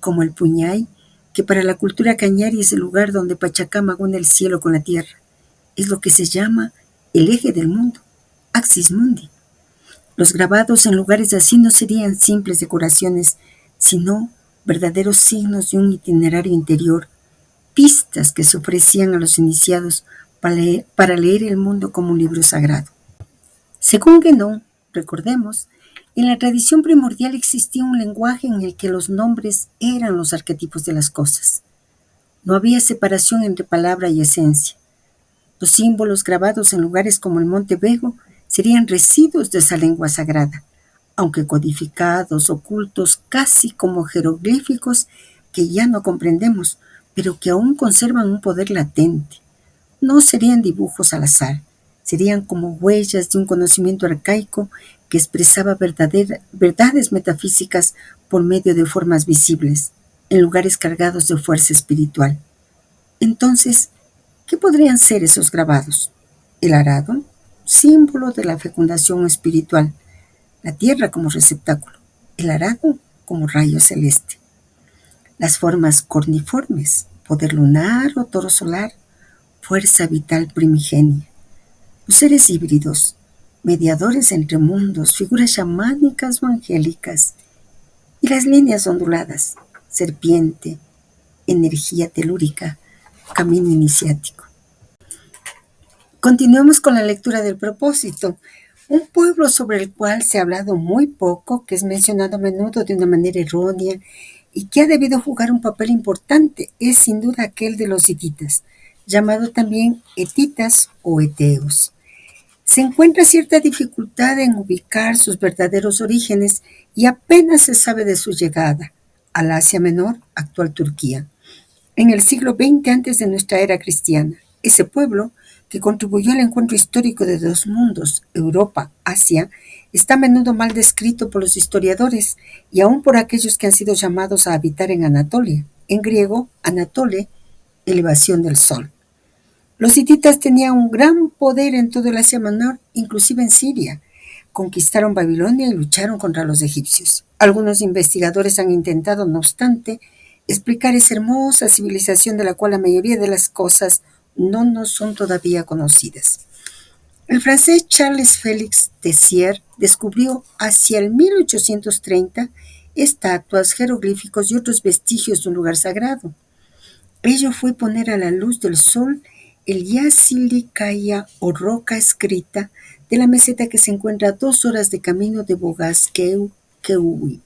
como el Puñay, que para la cultura cañari es el lugar donde Pachacama une el cielo con la tierra. Es lo que se llama el eje del mundo, Axis Mundi. Los grabados en lugares así no serían simples decoraciones, sino verdaderos signos de un itinerario interior, pistas que se ofrecían a los iniciados para leer el mundo como un libro sagrado. Según Guénon, recordemos, en la tradición primordial existía un lenguaje en el que los nombres eran los arquetipos de las cosas. No había separación entre palabra y esencia. Los símbolos grabados en lugares como el Monte Vego serían residuos de esa lengua sagrada, aunque codificados, ocultos, casi como jeroglíficos que ya no comprendemos, pero que aún conservan un poder latente. No serían dibujos al azar, serían como huellas de un conocimiento arcaico que expresaba verdades metafísicas por medio de formas visibles, en lugares cargados de fuerza espiritual. Entonces, ¿qué podrían ser esos grabados? El arado, símbolo de la fecundación espiritual, la tierra como receptáculo, el arado como rayo celeste. las formas corniformes, poder lunar o toro solar, fuerza vital primigenia, los seres híbridos, mediadores entre mundos, figuras chamánicas o angélicas, y las líneas onduladas, serpiente, energía telúrica, camino iniciático. Continuemos con la lectura del propósito. Un pueblo sobre el cual se ha hablado muy poco, que es mencionado a menudo de una manera errónea y que ha debido jugar un papel importante, es sin duda aquel de los hititas, llamado también hetitas o eteos. Se encuentra cierta dificultad en ubicar sus verdaderos orígenes y apenas se sabe de su llegada al Asia Menor, actual Turquía, en el siglo XX antes de nuestra era cristiana. Ese pueblo, que contribuyó al encuentro histórico de dos mundos, Europa, Asia, está a menudo mal descrito por los historiadores y aún por aquellos que han sido llamados a habitar en Anatolia, en griego, Anatole, elevación del sol. Los hititas tenían un gran poder en todo el Asia Menor, inclusive en Siria. Conquistaron Babilonia y lucharon contra los egipcios. Algunos investigadores han intentado, no obstante, explicar esa hermosa civilización de la cual la mayoría de las cosas no nos son todavía conocidas. El francés Charles Félix Tessier descubrió hacia el 1830 estatuas, jeroglíficos y otros vestigios de un lugar sagrado. Ello fue poner a la luz del sol el Yasilicaya o roca escrita de la meseta que se encuentra a 2 horas de camino de Boğaz-Keui.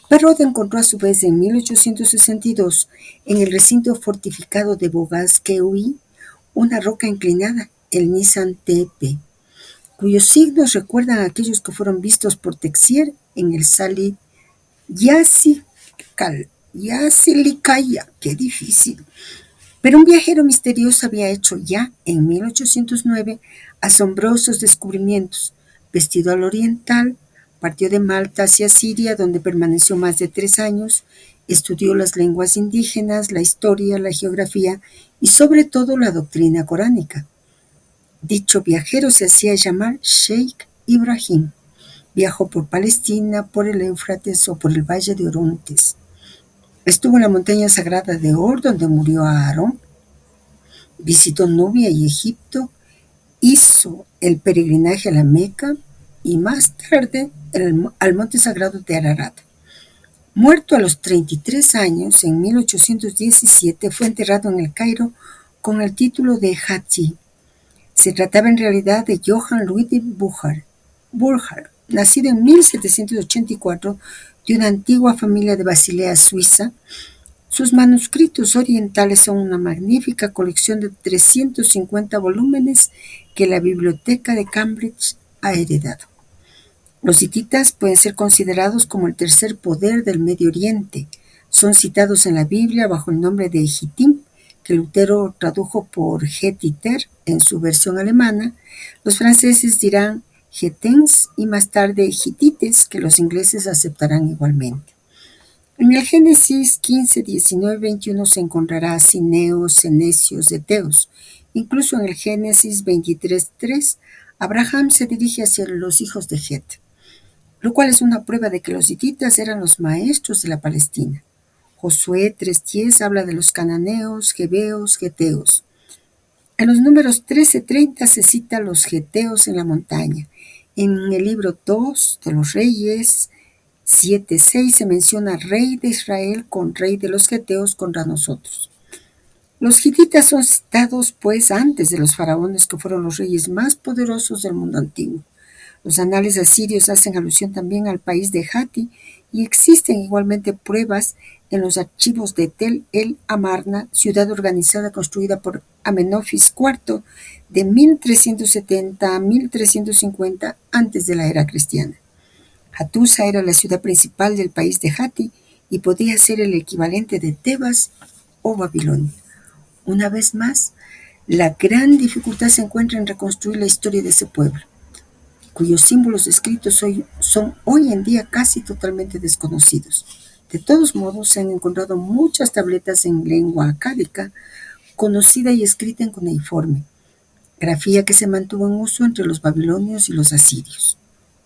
Perrault encontró a su vez en 1862 en el recinto fortificado de Boğaz-Keui una roca inclinada, el Nisan Tepe, cuyos signos recuerdan a aquellos que fueron vistos por Texier en el Salih Yasilicaya. ¡Qué difícil! Pero un viajero misterioso había hecho ya en 1809 asombrosos descubrimientos. Vestido al oriental, partió de Malta hacia Siria, donde permaneció más de 3 años, estudió las lenguas indígenas, la historia, la geografía y sobre todo la doctrina coránica. Dicho viajero se hacía llamar Sheikh Ibrahim. Viajó por Palestina, por el Éufrates o por el valle de Orontes. Estuvo en la montaña sagrada de Or, donde murió Aarón. Visitó Nubia y Egipto. Hizo el peregrinaje a la Meca y más tarde al monte sagrado de Ararat. Muerto a los 33 años, en 1817, fue enterrado en el Cairo con el título de Haji. Se trataba en realidad de Johann Ludwig Burckhardt, nacido en 1784 de una antigua familia de Basilea, Suiza. Sus manuscritos orientales son una magnífica colección de 350 volúmenes que la Biblioteca de Cambridge ha heredado. Los hititas pueden ser considerados como el tercer poder del Medio Oriente. Son citados en la Biblia bajo el nombre de Hitim, que Lutero tradujo por Hetiter en su versión alemana. Los franceses dirán Hetens y más tarde Hitites, que los ingleses aceptarán igualmente. En el Génesis 15, 19, 21 se encontrará cineos, cenecios, eteos. Incluso en el Génesis 23, 3, Abraham se dirige hacia los hijos de Het, lo cual es una prueba de que los hititas eran los maestros de la Palestina. Josué 3:10 habla de los cananeos, jebeos, geteos. En los números 13:30 se cita a los geteos en la montaña. En el libro 2 de los Reyes 7:6 se menciona rey de Israel con rey de los geteos contra nosotros. Los hititas son citados pues antes de los faraones, que fueron los reyes más poderosos del mundo antiguo. Los anales asirios hacen alusión también al país de Hatti y existen igualmente pruebas en los archivos de Tel el Amarna, ciudad organizada construida por Amenofis IV de 1370 a 1350 antes de la era cristiana. Hattusa era la ciudad principal del país de Hatti y podía ser el equivalente de Tebas o Babilonia. Una vez más, la gran dificultad se encuentra en reconstruir la historia de ese pueblo, cuyos símbolos escritos son hoy en día casi totalmente desconocidos. De todos modos, se han encontrado muchas tabletas en lengua acádica, conocida y escrita en cuneiforme, grafía que se mantuvo en uso entre los babilonios y los asirios.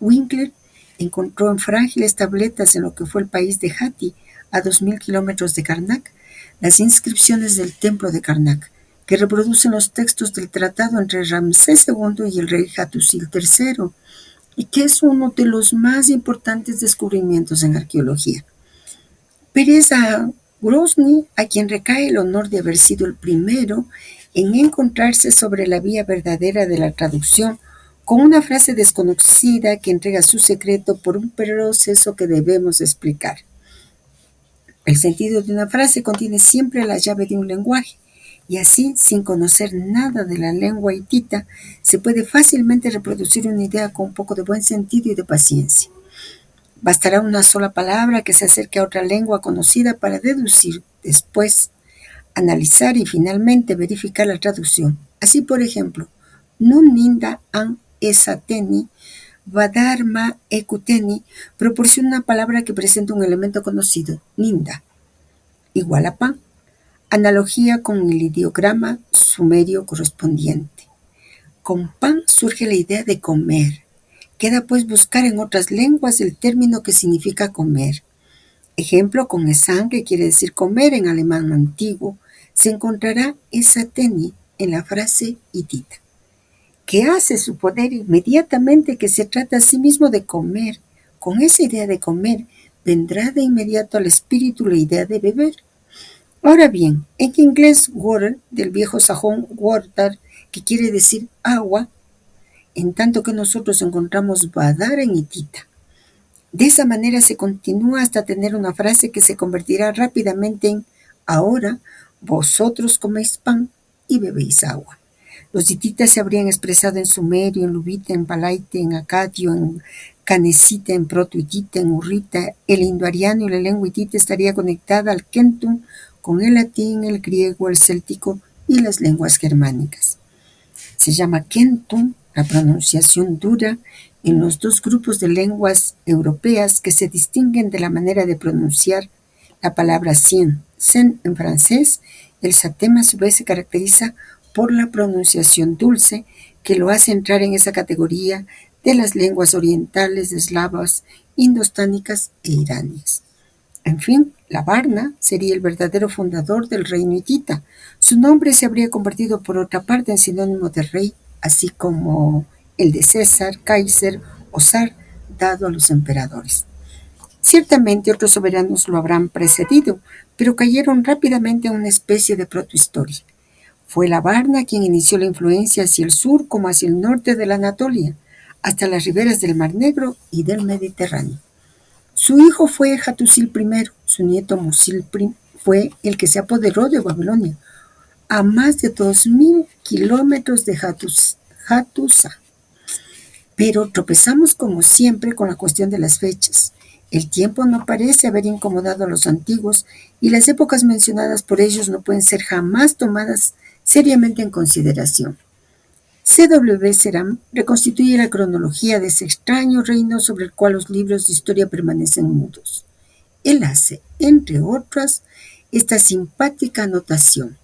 Winkler encontró en frágiles tabletas en lo que fue el país de Hatti a 2000 kilómetros de Karnak, las inscripciones del templo de Karnak, que reproducen los textos del tratado entre Ramsés II y el rey Hattusil III, y que es uno de los más importantes descubrimientos en arqueología. Pérez a Grozny, a quien recae el honor de haber sido el primero en encontrarse sobre la vía verdadera de la traducción, con una frase desconocida que entrega su secreto por un proceso que debemos explicar. El sentido de una frase contiene siempre la llave de un lenguaje, y así, sin conocer nada de la lengua hitita, se puede fácilmente reproducir una idea con un poco de buen sentido y de paciencia. Bastará una sola palabra que se acerque a otra lengua conocida para deducir, después, analizar y finalmente verificar la traducción. Así, por ejemplo, nun ninda an esateni, vadarma ekuteni, proporciona una palabra que presenta un elemento conocido, ninda, igual a pan, analogía con el ideograma sumerio correspondiente. Con pan surge la idea de comer. Queda pues buscar en otras lenguas el término que significa comer. Ejemplo, con esan, que quiere decir comer en alemán antiguo, se encontrará esateni en la frase hitita, que hace suponer inmediatamente que se trata a sí mismo de comer. Con esa idea de comer, vendrá de inmediato al espíritu la idea de beber. Ahora bien, en inglés water, del viejo sajón water, que quiere decir agua, en tanto que nosotros encontramos vadar en hitita. De esa manera se continúa hasta tener una frase que se convertirá rápidamente en ahora vosotros coméis pan y bebéis agua. Los hititas se habrían expresado en sumerio, en luvita, en palaite, en acadio, en canecita, en proto-hitita, en urrita. El indoariano y la lengua hitita estaría conectada al kentum con el latín, el griego, el céltico y las lenguas germánicas. Se llama kentum la pronunciación dura en los dos grupos de lenguas europeas que se distinguen de la manera de pronunciar la palabra sen en francés. El satem a su vez se caracteriza por la pronunciación dulce, que lo hace entrar en esa categoría de las lenguas orientales, eslavas, indostánicas e iraníes. En fin, la Varna sería el verdadero fundador del reino hitita. Su nombre se habría convertido por otra parte en sinónimo de rey, así como el de César, Kaiser o zar, dado a los emperadores. Ciertamente otros soberanos lo habrán precedido, pero cayeron rápidamente en una especie de protohistoria. Fue la Varna quien inició la influencia hacia el sur como hacia el norte de la Anatolia, hasta las riberas del Mar Negro y del Mediterráneo. Su hijo fue Hattusil I, su nieto Musil fue el que se apoderó de Babilonia, a más de 2000 kilómetros de Hattusa. Pero tropezamos como siempre con la cuestión de las fechas. El tiempo no parece haber incomodado a los antiguos y las épocas mencionadas por ellos no pueden ser jamás tomadas seriamente en consideración. C.W. Ceram reconstituye la cronología de ese extraño reino sobre el cual los libros de historia permanecen mudos. Él hace, entre otras, esta simpática anotación: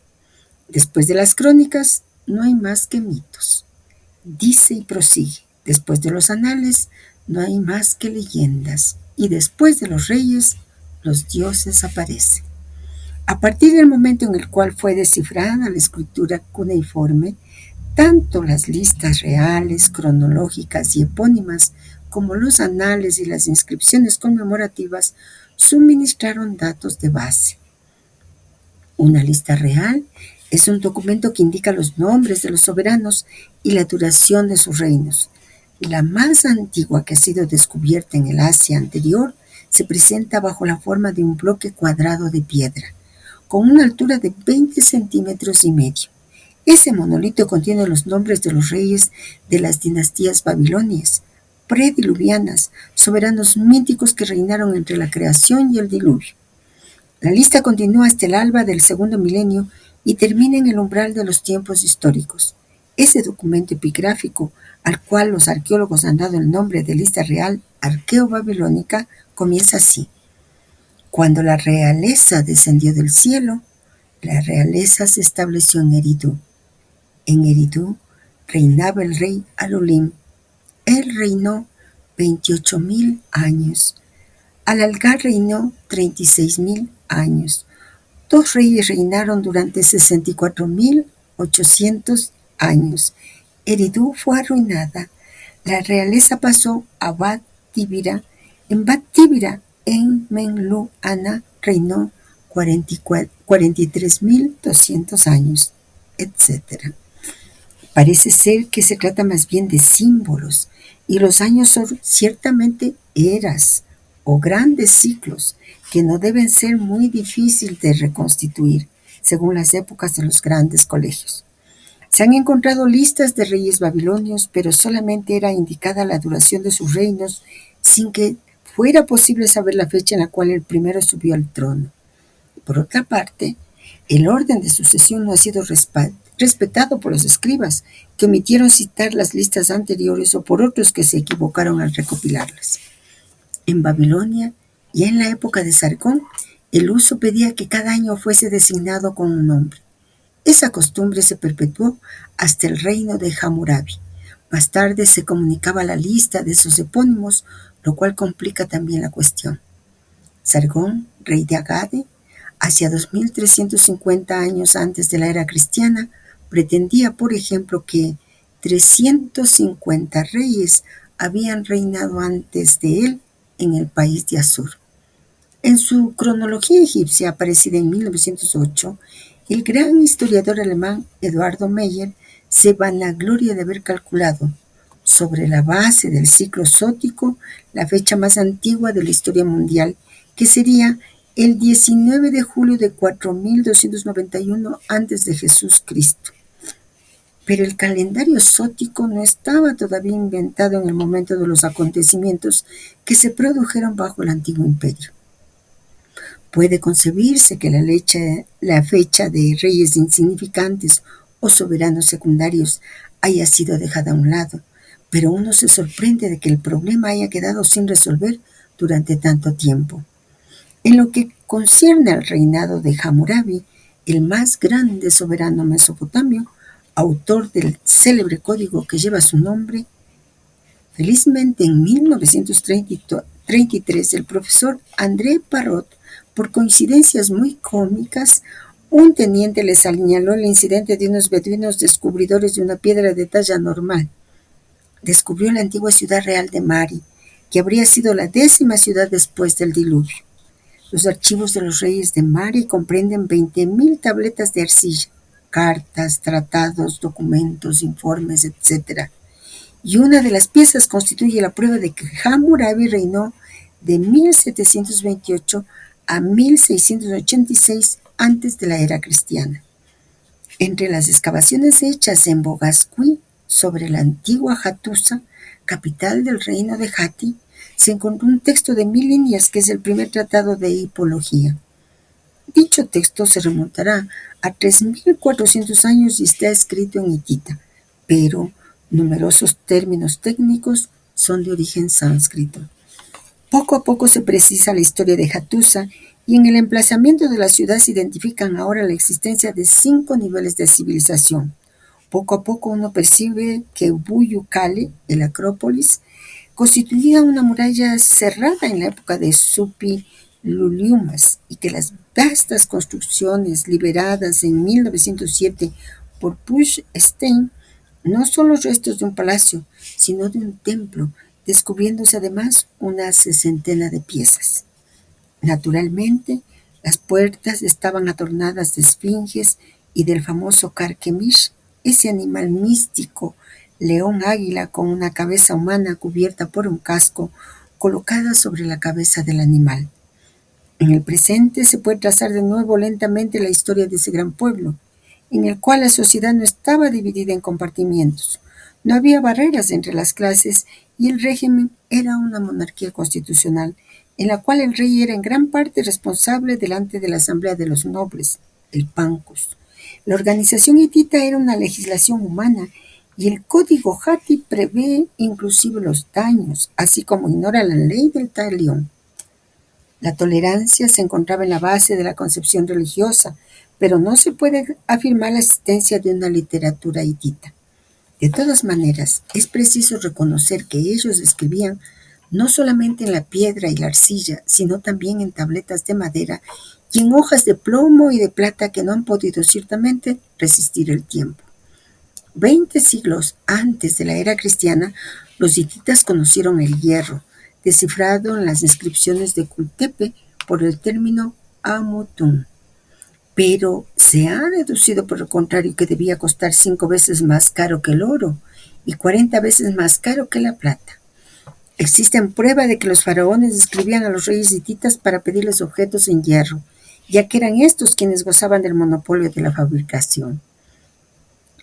después de las crónicas no hay más que mitos. Dice y prosigue: después de los anales no hay más que leyendas, y después de los reyes los dioses aparecen. A partir del momento en el cual fue descifrada la escritura cuneiforme, tanto las listas reales, cronológicas y epónimas, como los anales y las inscripciones conmemorativas suministraron datos de base. Una lista real es un documento que indica los nombres de los soberanos y la duración de sus reinos. La más antigua que ha sido descubierta en el Asia anterior se presenta bajo la forma de un bloque cuadrado de piedra, con una altura de 20 centímetros y medio. Ese monolito contiene los nombres de los reyes de las dinastías babilonias, prediluvianas, soberanos míticos que reinaron entre la creación y el diluvio. La lista continúa hasta el alba del segundo milenio y termina en el umbral de los tiempos históricos. Ese documento epigráfico, al cual los arqueólogos han dado el nombre de lista real arqueo-babilónica, comienza así: cuando la realeza descendió del cielo, la realeza se estableció en Eridu. En Eridu reinaba el rey Alulim. Él reinó 28.000 años. Al-Algar reinó 36.000 años. Dos reyes reinaron durante 64.800 años. Eridu fue arruinada. La realeza pasó a Bat Tibira. En Bat Tibira, en Menlu Ana reinó 43.200 años, etc. Parece ser que se trata más bien de símbolos, y los años son ciertamente eras o grandes ciclos que no deben ser muy difíciles de reconstituir según las épocas de los grandes colegios. Se han encontrado listas de reyes babilonios, pero solamente era indicada la duración de sus reinos sin que fuera posible saber la fecha en la cual el primero subió al trono. Por otra parte, el orden de sucesión no ha sido respetado por los escribas, que omitieron citar las listas anteriores, o por otros que se equivocaron al recopilarlas. En Babilonia y en la época de Sargón, el uso pedía que cada año fuese designado con un nombre. Esa costumbre se perpetuó hasta el reino de Hammurabi. Más tarde se comunicaba la lista de esos epónimos, lo cual complica también la cuestión. Sargón, rey de Agade, hacia 2350 años antes de la era cristiana, pretendía, por ejemplo, que 350 reyes habían reinado antes de él en el país de Asur. En su cronología egipcia, aparecida en 1908, el gran historiador alemán Eduardo Meyer se vanagloria de haber calculado, sobre la base del ciclo zótico, la fecha más antigua de la historia mundial, que sería el 19 de julio de 4291 antes de Jesús Cristo. Pero el calendario zótico no estaba todavía inventado en el momento de los acontecimientos que se produjeron bajo el antiguo imperio. Puede concebirse que la fecha de reyes insignificantes o soberanos secundarios haya sido dejada a un lado, pero uno se sorprende de que el problema haya quedado sin resolver durante tanto tiempo. En lo que concierne al reinado de Hammurabi, el más grande soberano mesopotamio, autor del célebre código que lleva su nombre, felizmente en 1933 el profesor André Parrot, por coincidencias muy cómicas, un teniente les señaló el incidente de unos beduinos descubridores de una piedra de talla normal. Descubrió la antigua ciudad real de Mari, que habría sido la 10ª ciudad después del diluvio. Los archivos de los reyes de Mari comprenden 20.000 tabletas de arcilla, cartas, tratados, documentos, informes, etc. Y una de las piezas constituye la prueba de que Hammurabi reinó de 1728 a 1686 antes de la era cristiana. Entre las excavaciones hechas en Bogascui sobre la antigua Hattusa, capital del reino de Hatti, se encontró un texto de 1000 líneas que es el primer tratado de hipología. Dicho texto se remontará a 3400 años y está escrito en hitita, pero numerosos términos técnicos son de origen sánscrito. Poco a poco se precisa la historia de Hattusa, y en el emplazamiento de la ciudad se identifican ahora la existencia de 5 niveles de civilización. Poco a poco uno percibe que Ubu-Yukale, el Acrópolis, constituía una muralla cerrada en la época de Supi-Luliumas, y que las vastas construcciones liberadas en 1907 por Pusch-Stein no son los restos de un palacio, sino de un templo, descubriéndose además una 60 de piezas. Naturalmente, las puertas estaban adornadas de esfinges y del famoso Carquemish, ese animal místico, león águila con una cabeza humana cubierta por un casco, colocada sobre la cabeza del animal. En el presente se puede trazar de nuevo lentamente la historia de ese gran pueblo, en el cual la sociedad no estaba dividida en compartimientos. No había barreras entre las clases y el régimen era una monarquía constitucional, en la cual el rey era en gran parte responsable delante de la asamblea de los nobles, el Pancus. La organización hitita era una legislación humana y el código Hatti prevé inclusive los daños, así como ignora la ley del talión. La tolerancia se encontraba en la base de la concepción religiosa, pero no se puede afirmar la existencia de una literatura hitita. De todas maneras, es preciso reconocer que ellos escribían no solamente en la piedra y la arcilla, sino también en tabletas de madera y en hojas de plomo y de plata que no han podido ciertamente resistir el tiempo. 20 siglos antes de la era cristiana, los hititas conocieron el hierro, descifrado en las inscripciones de Kultepe por el término Amutun. Pero se ha deducido por el contrario que debía costar 5 veces más caro que el oro y 40 veces más caro que la plata. Existen pruebas de que los faraones escribían a los reyes hititas para pedirles objetos en hierro, ya que eran estos quienes gozaban del monopolio de la fabricación.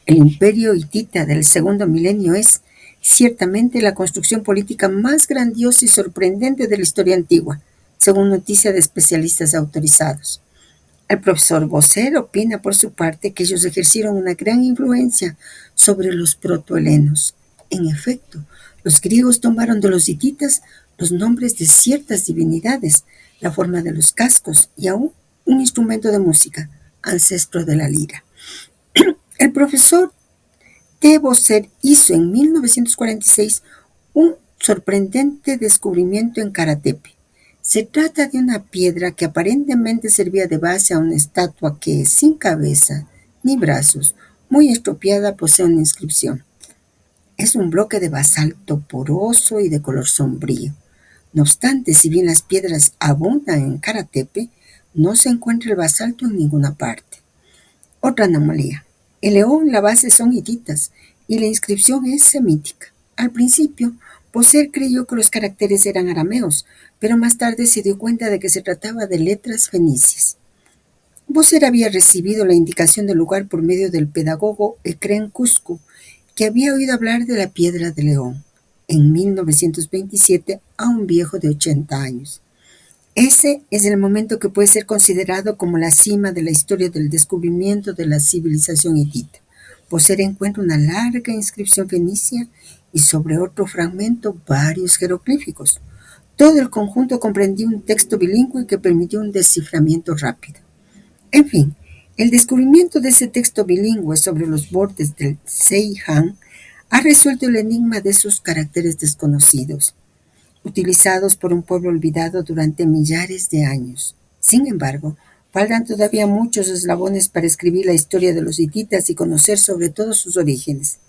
El imperio hitita del segundo milenio es, ciertamente, la construcción política más grandiosa y sorprendente de la historia antigua, según noticia de especialistas autorizados. El profesor Bosser opina por su parte que ellos ejercieron una gran influencia sobre los protohelenos. En efecto, los griegos tomaron de los hititas los nombres de ciertas divinidades, la forma de los cascos y aún un instrumento de música, ancestro de la lira. El profesor T. Bosser hizo en 1946 un sorprendente descubrimiento en Karatepe. Se trata de una piedra que aparentemente servía de base a una estatua que, sin cabeza ni brazos, muy estropeada, posee una inscripción. Es un bloque de basalto poroso y de color sombrío. No obstante, si bien las piedras abundan en Karatepe, no se encuentra el basalto en ninguna parte. Otra anomalía. El león y la base son hititas y la inscripción es semítica. Al principio, Bosser creyó que los caracteres eran arameos, pero más tarde se dio cuenta de que se trataba de letras fenicias. Bosser había recibido la indicación del lugar por medio del pedagogo Ekrem Cuscu, que había oído hablar de la piedra de león en 1927 a un viejo de 80 años. Ese es el momento que puede ser considerado como la cima de la historia del descubrimiento de la civilización hitita. Bosser encuentra una larga inscripción fenicia y sobre otro fragmento varios jeroglíficos. Todo el conjunto comprendía un texto bilingüe que permitió un desciframiento rápido. En fin, el descubrimiento de ese texto bilingüe sobre los bordes del Seihan ha resuelto el enigma de esos caracteres desconocidos, utilizados por un pueblo olvidado durante millares de años. Sin embargo, faltan todavía muchos eslabones para escribir la historia de los hititas y conocer sobre todo sus orígenes.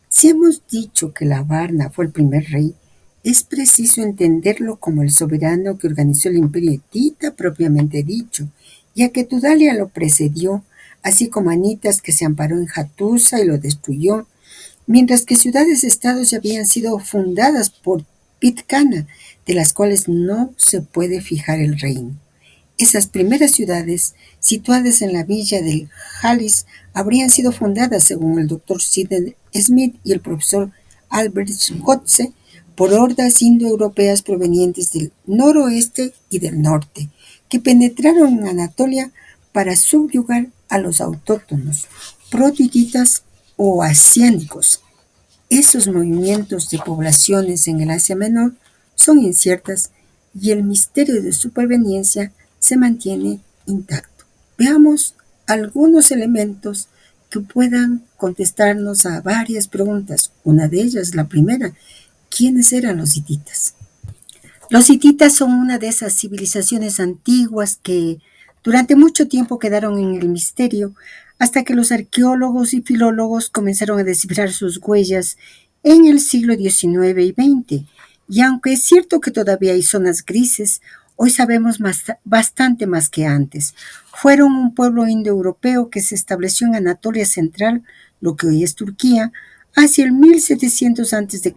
Si hemos dicho que la Varna fue el primer rey, es preciso entenderlo como el soberano que organizó el imperio hitita propiamente dicho, ya que Tudalia lo precedió, así como Anitas que se amparó en Hattusa y lo destruyó, mientras que ciudades-estados ya habían sido fundadas por Pitcairn, de las cuales no se puede fijar el reino. Esas primeras ciudades, situadas en la villa del Halis, habrían sido fundadas, según el doctor Sidney Smith y el profesor Albert Schweitzer, por hordas indoeuropeas provenientes del noroeste y del norte, que penetraron en Anatolia para subyugar a los autóctonos, proto-hititas o asiánicos. Esos movimientos de poblaciones en el Asia Menor son inciertas y el misterio de su proveniencia se mantiene intacto. Veamos algunos elementos que puedan contestarnos a varias preguntas. Una de ellas, la primera, ¿quiénes eran los hititas? Los hititas son una de esas civilizaciones antiguas que durante mucho tiempo quedaron en el misterio hasta que los arqueólogos y filólogos comenzaron a descifrar sus huellas en el siglo XIX y XX. Y aunque es cierto que todavía hay zonas grises, hoy sabemos bastante más que antes. Fueron un pueblo indoeuropeo que se estableció en Anatolia Central, lo que hoy es Turquía, hacia el 1700 a.C.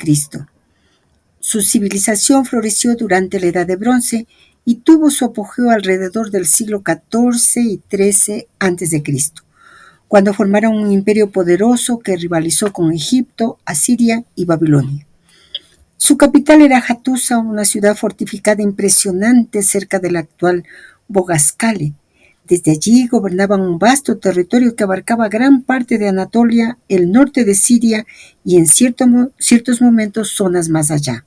Su civilización floreció durante la Edad de Bronce y tuvo su apogeo alrededor del siglo XIV y XIII a.C., cuando formaron un imperio poderoso que rivalizó con Egipto, Asiria y Babilonia. Su capital era Hattusa, una ciudad fortificada impresionante cerca del actual Boğazkale. Desde allí gobernaban un vasto territorio que abarcaba gran parte de Anatolia, el norte de Siria y en ciertos momentos zonas más allá.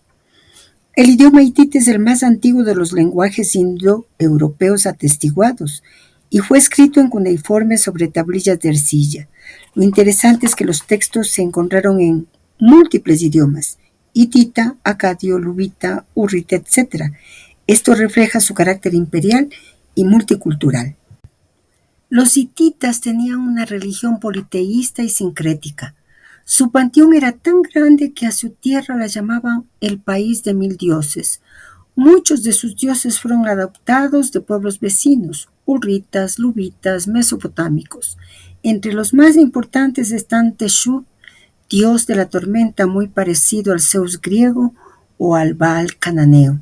El idioma hitita es el más antiguo de los lenguajes indoeuropeos atestiguados y fue escrito en cuneiforme sobre tablillas de arcilla. Lo interesante es que los textos se encontraron en múltiples idiomas, hitita, acadio, luvita, hurrita, etc. Esto refleja su carácter imperial y multicultural. Los hititas tenían una religión politeísta y sincrética. Su panteón era tan grande que a su tierra la llamaban el país de 1000 dioses. Muchos de sus dioses fueron adoptados de pueblos vecinos, hurritas, luvitas, mesopotámicos. Entre los más importantes están Teshub, dios de la tormenta muy parecido al Zeus griego o al Baal cananeo;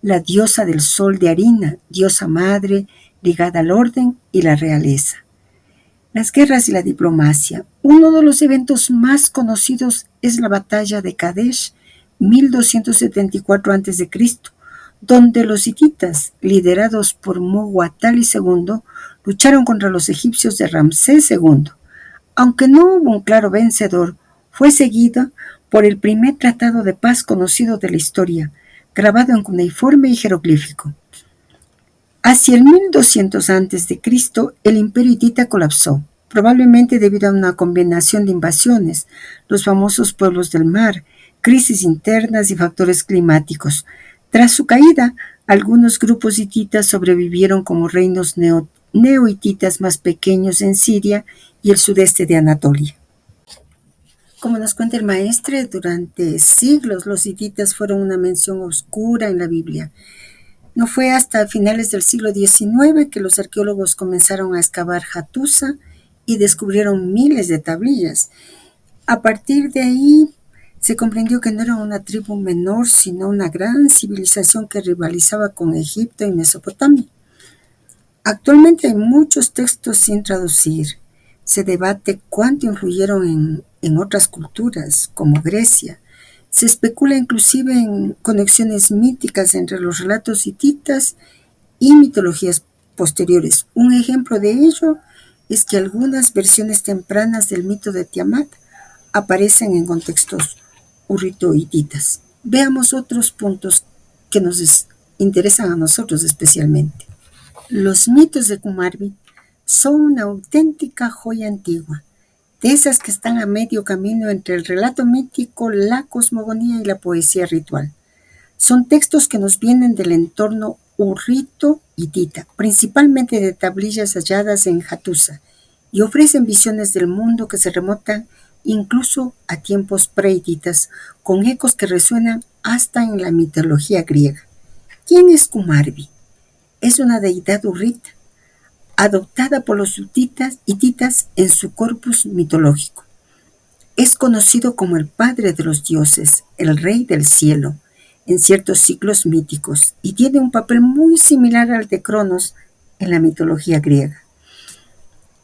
la diosa del sol de harina, diosa madre ligada al orden y la realeza. Las guerras y la diplomacia. Uno de los eventos más conocidos es la batalla de Kadesh, 1274 a.C., donde los hititas, liderados por Muwatalli II, lucharon contra los egipcios de Ramsés II. Aunque no hubo un claro vencedor, fue seguida por el primer tratado de paz conocido de la historia, grabado en cuneiforme y jeroglífico. Hacia el 1200 a.C., el imperio hitita colapsó, probablemente debido a una combinación de invasiones, los famosos pueblos del mar, crisis internas y factores climáticos. Tras su caída, algunos grupos hititas sobrevivieron como reinos neo-hititas más pequeños en Siria y el sudeste de Anatolia. Como nos cuenta el maestre, durante siglos los hititas fueron una mención oscura en la Biblia. No fue hasta finales del siglo XIX que los arqueólogos comenzaron a excavar Hattusa y descubrieron miles de tablillas. A partir de ahí se comprendió que no era una tribu menor, sino una gran civilización que rivalizaba con Egipto y Mesopotamia. Actualmente hay muchos textos sin traducir. Se debate cuánto influyeron en otras culturas, como Grecia. Se especula inclusive en conexiones míticas entre los relatos hititas y mitologías posteriores. Un ejemplo de ello es que algunas versiones tempranas del mito de Tiamat aparecen en contextos hurrito-hititas. Veamos otros puntos que nos interesan a nosotros especialmente. Los mitos de Kumarbi son una auténtica joya antigua, de esas que están a medio camino entre el relato mítico, la cosmogonía y la poesía ritual. Son textos que nos vienen del entorno hurrito-hitita, principalmente de tablillas halladas en Hattusa, y ofrecen visiones del mundo que se remontan incluso a tiempos pre-hititas, con ecos que resuenan hasta en la mitología griega. ¿Quién es Kumarbi? Es una deidad hurrita, adoptada por los hititas en su corpus mitológico. Es conocido como el padre de los dioses, el rey del cielo, en ciertos ciclos míticos, y tiene un papel muy similar al de Cronos en la mitología griega.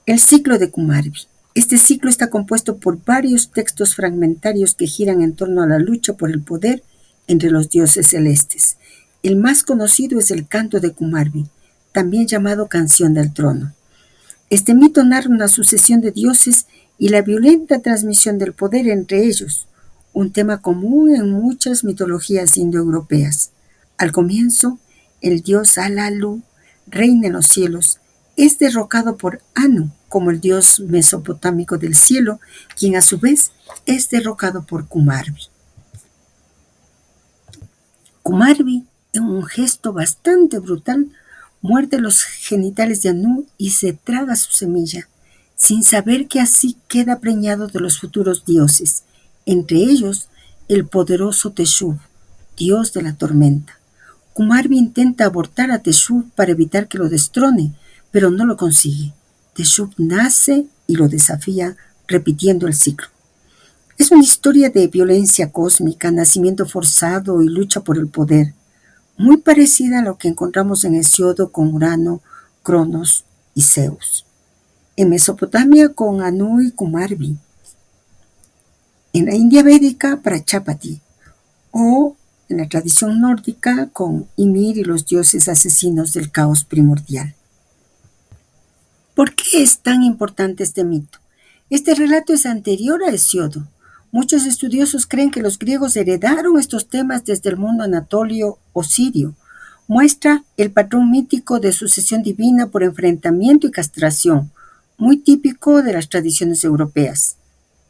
El ciclo de Kumarbi. Este ciclo está compuesto por varios textos fragmentarios que giran en torno a la lucha por el poder entre los dioses celestes. El más conocido es el canto de Kumarbi, también llamado Canción del Trono. Este mito narra una sucesión de dioses y la violenta transmisión del poder entre ellos, un tema común en muchas mitologías indoeuropeas. Al comienzo, el dios Alalu, reina en los cielos, es derrocado por Anu, como el dios mesopotámico del cielo, quien a su vez es derrocado por Kumarbi. Kumarbi, en un gesto bastante brutal, muerde los genitales de Anu y se traga su semilla, sin saber que así queda preñado de los futuros dioses, entre ellos el poderoso Teshub, dios de la tormenta. Kumarbi intenta abortar a Teshub para evitar que lo destrone, pero no lo consigue. Teshub nace y lo desafía, repitiendo el ciclo. Es una historia de violencia cósmica, nacimiento forzado y lucha por el poder, muy parecida a lo que encontramos en Hesiodo con Urano, Cronos y Zeus. En Mesopotamia con Anu y Kumarbi. En la India védica Prachapati, o en la tradición nórdica con Ymir y los dioses asesinos del caos primordial. ¿Por qué es tan importante este mito? Este relato es anterior a Hesiodo. Muchos estudiosos creen que los griegos heredaron estos temas desde el mundo anatolio o sirio. Muestra el patrón mítico de sucesión divina por enfrentamiento y castración, muy típico de las tradiciones europeas.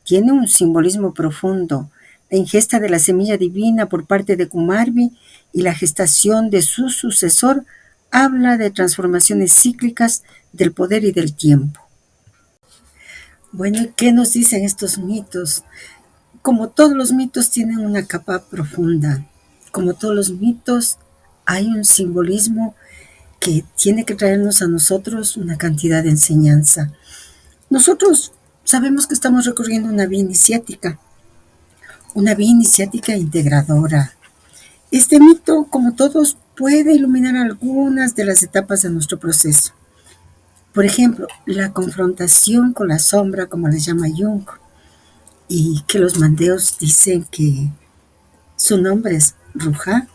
Tiene un simbolismo profundo, La ingesta de la semilla divina por parte de Kumarbi y la gestación de su sucesor habla de transformaciones cíclicas del poder y del tiempo. Bueno, ¿y qué nos dicen estos mitos? Como todos los mitos tienen una capa profunda, como todos los mitos hay un simbolismo que tiene que traernos a nosotros una cantidad de enseñanza. Nosotros sabemos que estamos recorriendo una vía iniciática integradora. Este mito, como todos, puede iluminar algunas de las etapas de nuestro proceso. Por ejemplo, la confrontación con la sombra, como le llama Jung, y que los mandeos dicen que su nombre es Ruja,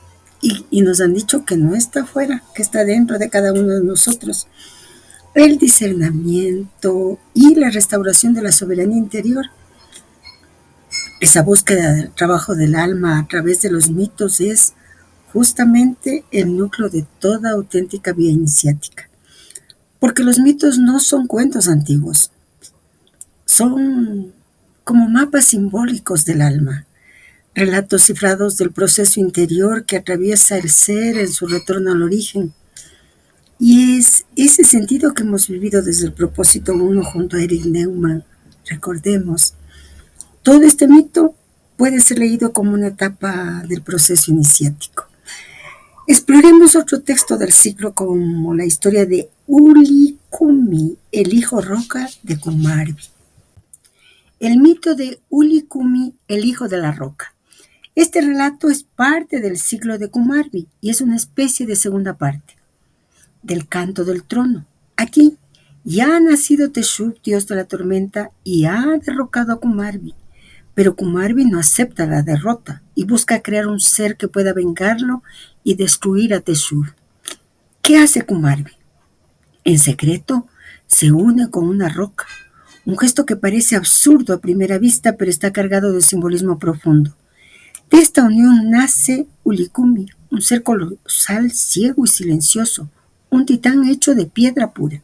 y nos han dicho que no está afuera, que está dentro de cada uno de nosotros. El discernimiento y la restauración de la soberanía interior. Esa búsqueda del trabajo del alma a través de los mitos es justamente el núcleo de toda auténtica vía iniciática. Porque los mitos no son cuentos antiguos, son como mapas simbólicos del alma, relatos cifrados del proceso interior que atraviesa el ser en su retorno al origen. Y es ese sentido que hemos vivido desde el propósito 1 junto a Eric Neumann. Recordemos, todo este mito puede ser leído como una etapa del proceso iniciático. Exploremos otro texto del ciclo como la historia de Ulikumi, el hijo roca de Kumarbi. El mito de Ulikumi, el hijo de la roca. Este relato es parte del ciclo de Kumarbi y es una especie de segunda parte del canto del trono. Aquí ya ha nacido Teshub, dios de la tormenta, y ha derrocado a Kumarbi. Pero Kumarbi no acepta la derrota y busca crear un ser que pueda vengarlo y destruir a Teshub. ¿Qué hace Kumarbi? En secreto, se une con una roca, un gesto que parece absurdo a primera vista, pero está cargado de simbolismo profundo. De esta unión nace Ulikumi, un ser colosal, ciego y silencioso, un titán hecho de piedra pura.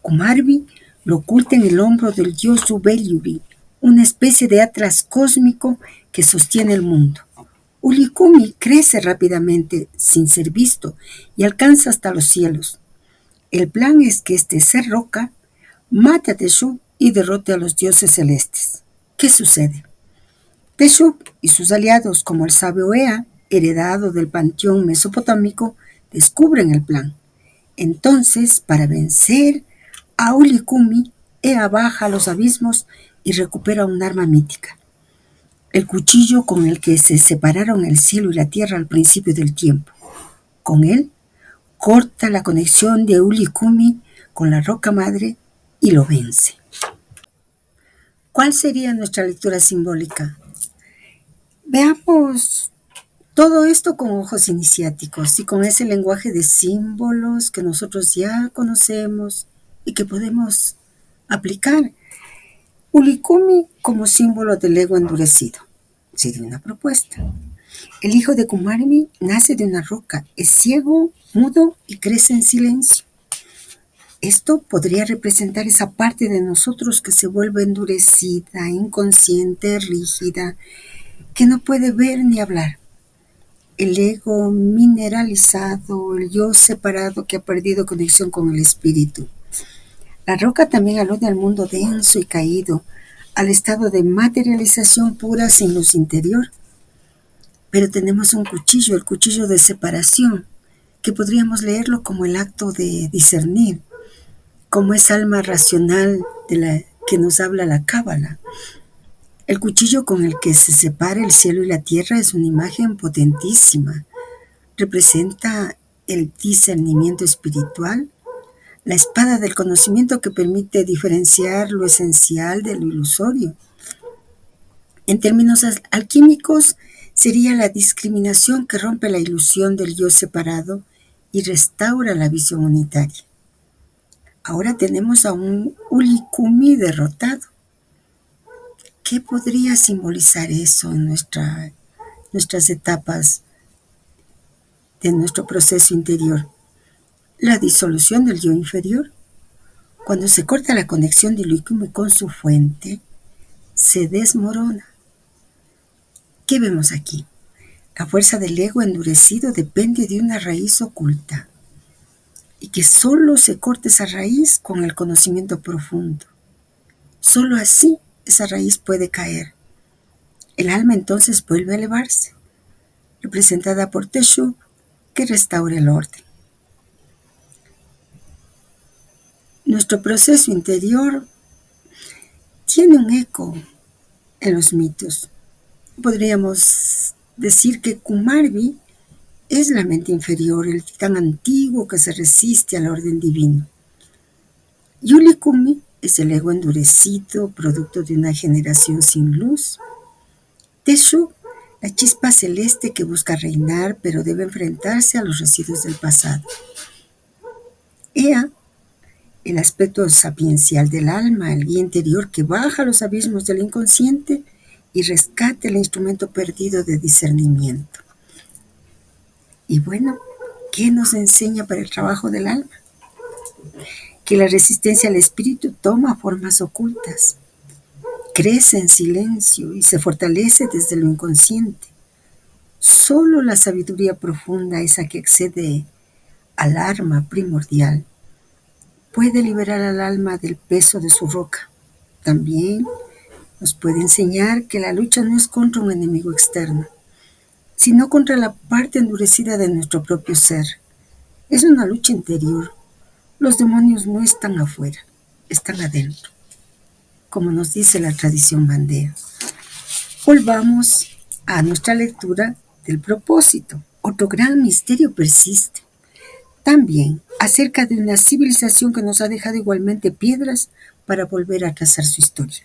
Kumarbi lo oculta en el hombro del dios Ubelyuri, una especie de atlas cósmico que sostiene el mundo. Ulikumi crece rápidamente, sin ser visto, y alcanza hasta los cielos. El plan es que este ser roca mate a Teshub y derrote a los dioses celestes. ¿Qué sucede? Teshub y sus aliados, como el sabio Ea, heredado del panteón mesopotámico, descubren el plan. Entonces, para vencer a Ulikumi, Ea baja a los abismos y recupera un arma mítica, el cuchillo con el que se separaron el cielo y la tierra al principio del tiempo. Con él, corta la conexión de Ulikumi con la roca madre y lo vence. ¿Cuál sería nuestra lectura simbólica? Veamos todo esto con ojos iniciáticos y con ese lenguaje de símbolos que nosotros ya conocemos y que podemos aplicar. Ulikumi como símbolo del ego endurecido. Sería una propuesta. El hijo de Kumarbi nace de una roca, es ciego, mudo y crece en silencio. Esto podría representar esa parte de nosotros que se vuelve endurecida, inconsciente, rígida, que no puede ver ni hablar. El ego mineralizado, el yo separado que ha perdido conexión con el espíritu. La roca también alude al mundo denso y caído, al estado de materialización pura sin luz interior. Pero tenemos un cuchillo, el cuchillo de separación, que podríamos leerlo como el acto de discernir, como esa alma racional de la que nos habla la Cábala. El cuchillo con el que se separa el cielo y la tierra es una imagen potentísima. Representa el discernimiento espiritual, la espada del conocimiento que permite diferenciar lo esencial de lo ilusorio. En términos alquímicos, sería la discriminación que rompe la ilusión del yo separado y restaura la visión unitaria. Ahora tenemos a un Ulikumi derrotado. ¿Qué podría simbolizar eso en nuestras etapas de nuestro proceso interior? La disolución del yo inferior. Cuando se corta la conexión de Ulikumi con su fuente, se desmorona. ¿Qué vemos aquí? La fuerza del ego endurecido depende de una raíz oculta y que solo se corta esa raíz con el conocimiento profundo. Solo así esa raíz puede caer. El alma entonces vuelve a elevarse, representada por Teshuvah, que restaura el orden. Nuestro proceso interior tiene un eco en los mitos. Podríamos decir que Kumarbi es la mente inferior, el titán antiguo que se resiste al orden divino. Yulikumi es el ego endurecido, producto de una generación sin luz. Teshuvah, la chispa celeste que busca reinar, pero debe enfrentarse a los residuos del pasado. Ea, el aspecto sapiencial del alma, el guía interior que baja los abismos del inconsciente y rescata el instrumento perdido de discernimiento. Y bueno, ¿qué nos enseña para el trabajo del alma? Que la resistencia al espíritu toma formas ocultas, crece en silencio y se fortalece desde lo inconsciente. Solo la sabiduría profunda, esa que excede al alma primordial, puede liberar al alma del peso de su roca. También nos puede enseñar que la lucha no es contra un enemigo externo, sino contra la parte endurecida de nuestro propio ser. Es una lucha interior. Los demonios no están afuera, están adentro, como nos dice la tradición bandea. Volvamos a nuestra lectura del propósito. Otro gran misterio persiste. También acerca de una civilización que nos ha dejado igualmente piedras para volver a trazar su historia.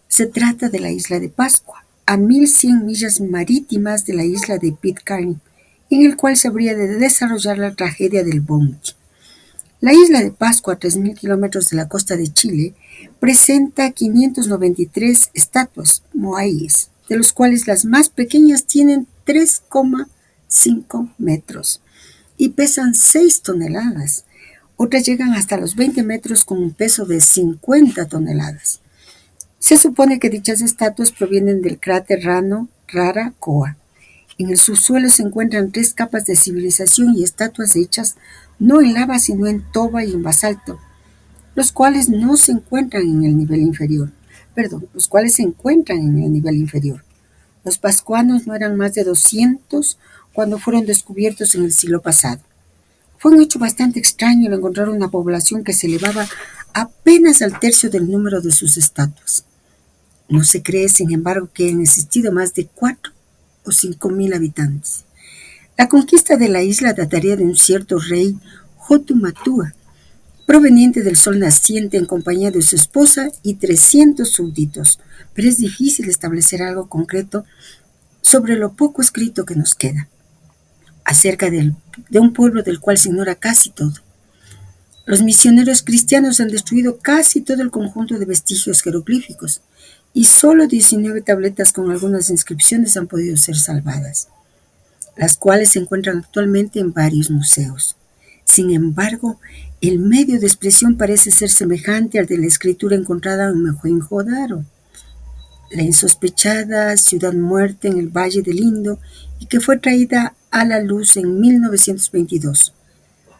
Se trata de la isla de Pascua, a 1100 millas marítimas de la isla de Pitcairn, en el cual se habría de desarrollar la tragedia del Bounty. La isla de Pascua, a 3000 kilómetros de la costa de Chile, presenta 593 estatuas moáes, de los cuales las más pequeñas tienen 3,5 metros y pesan 6 toneladas. Otras llegan hasta los 20 metros con un peso de 50 toneladas. Se supone que dichas estatuas provienen del cráter Rano Rara Koa. En el subsuelo se encuentran 3 capas de civilización y estatuas hechas no en lava sino en toba y en basalto, los cuales no se encuentran en el nivel inferior. Los cuales se encuentran en el nivel inferior. Los pascuanos no eran más de 200 cuando fueron descubiertos en el siglo pasado. Fue un hecho bastante extraño el encontrar una población que se elevaba apenas al tercio del número de sus estatuas. No se cree, sin embargo, que hayan existido más de 4 o 5,000 habitantes. La conquista de la isla dataría de un cierto rey Hotumatua, proveniente del sol naciente en compañía de su esposa y 300 súbditos, pero es difícil establecer algo concreto sobre lo poco escrito que nos queda acerca de un pueblo del cual se ignora casi todo. Los misioneros cristianos han destruido casi todo el conjunto de vestigios jeroglíficos y solo 19 tabletas con algunas inscripciones han podido ser salvadas, las cuales se encuentran actualmente en varios museos. Sin embargo, el medio de expresión parece ser semejante al de la escritura encontrada en Mohenjo-Daro, la insospechada ciudad muerta en el Valle del Indo y que fue traída a la luz en 1922.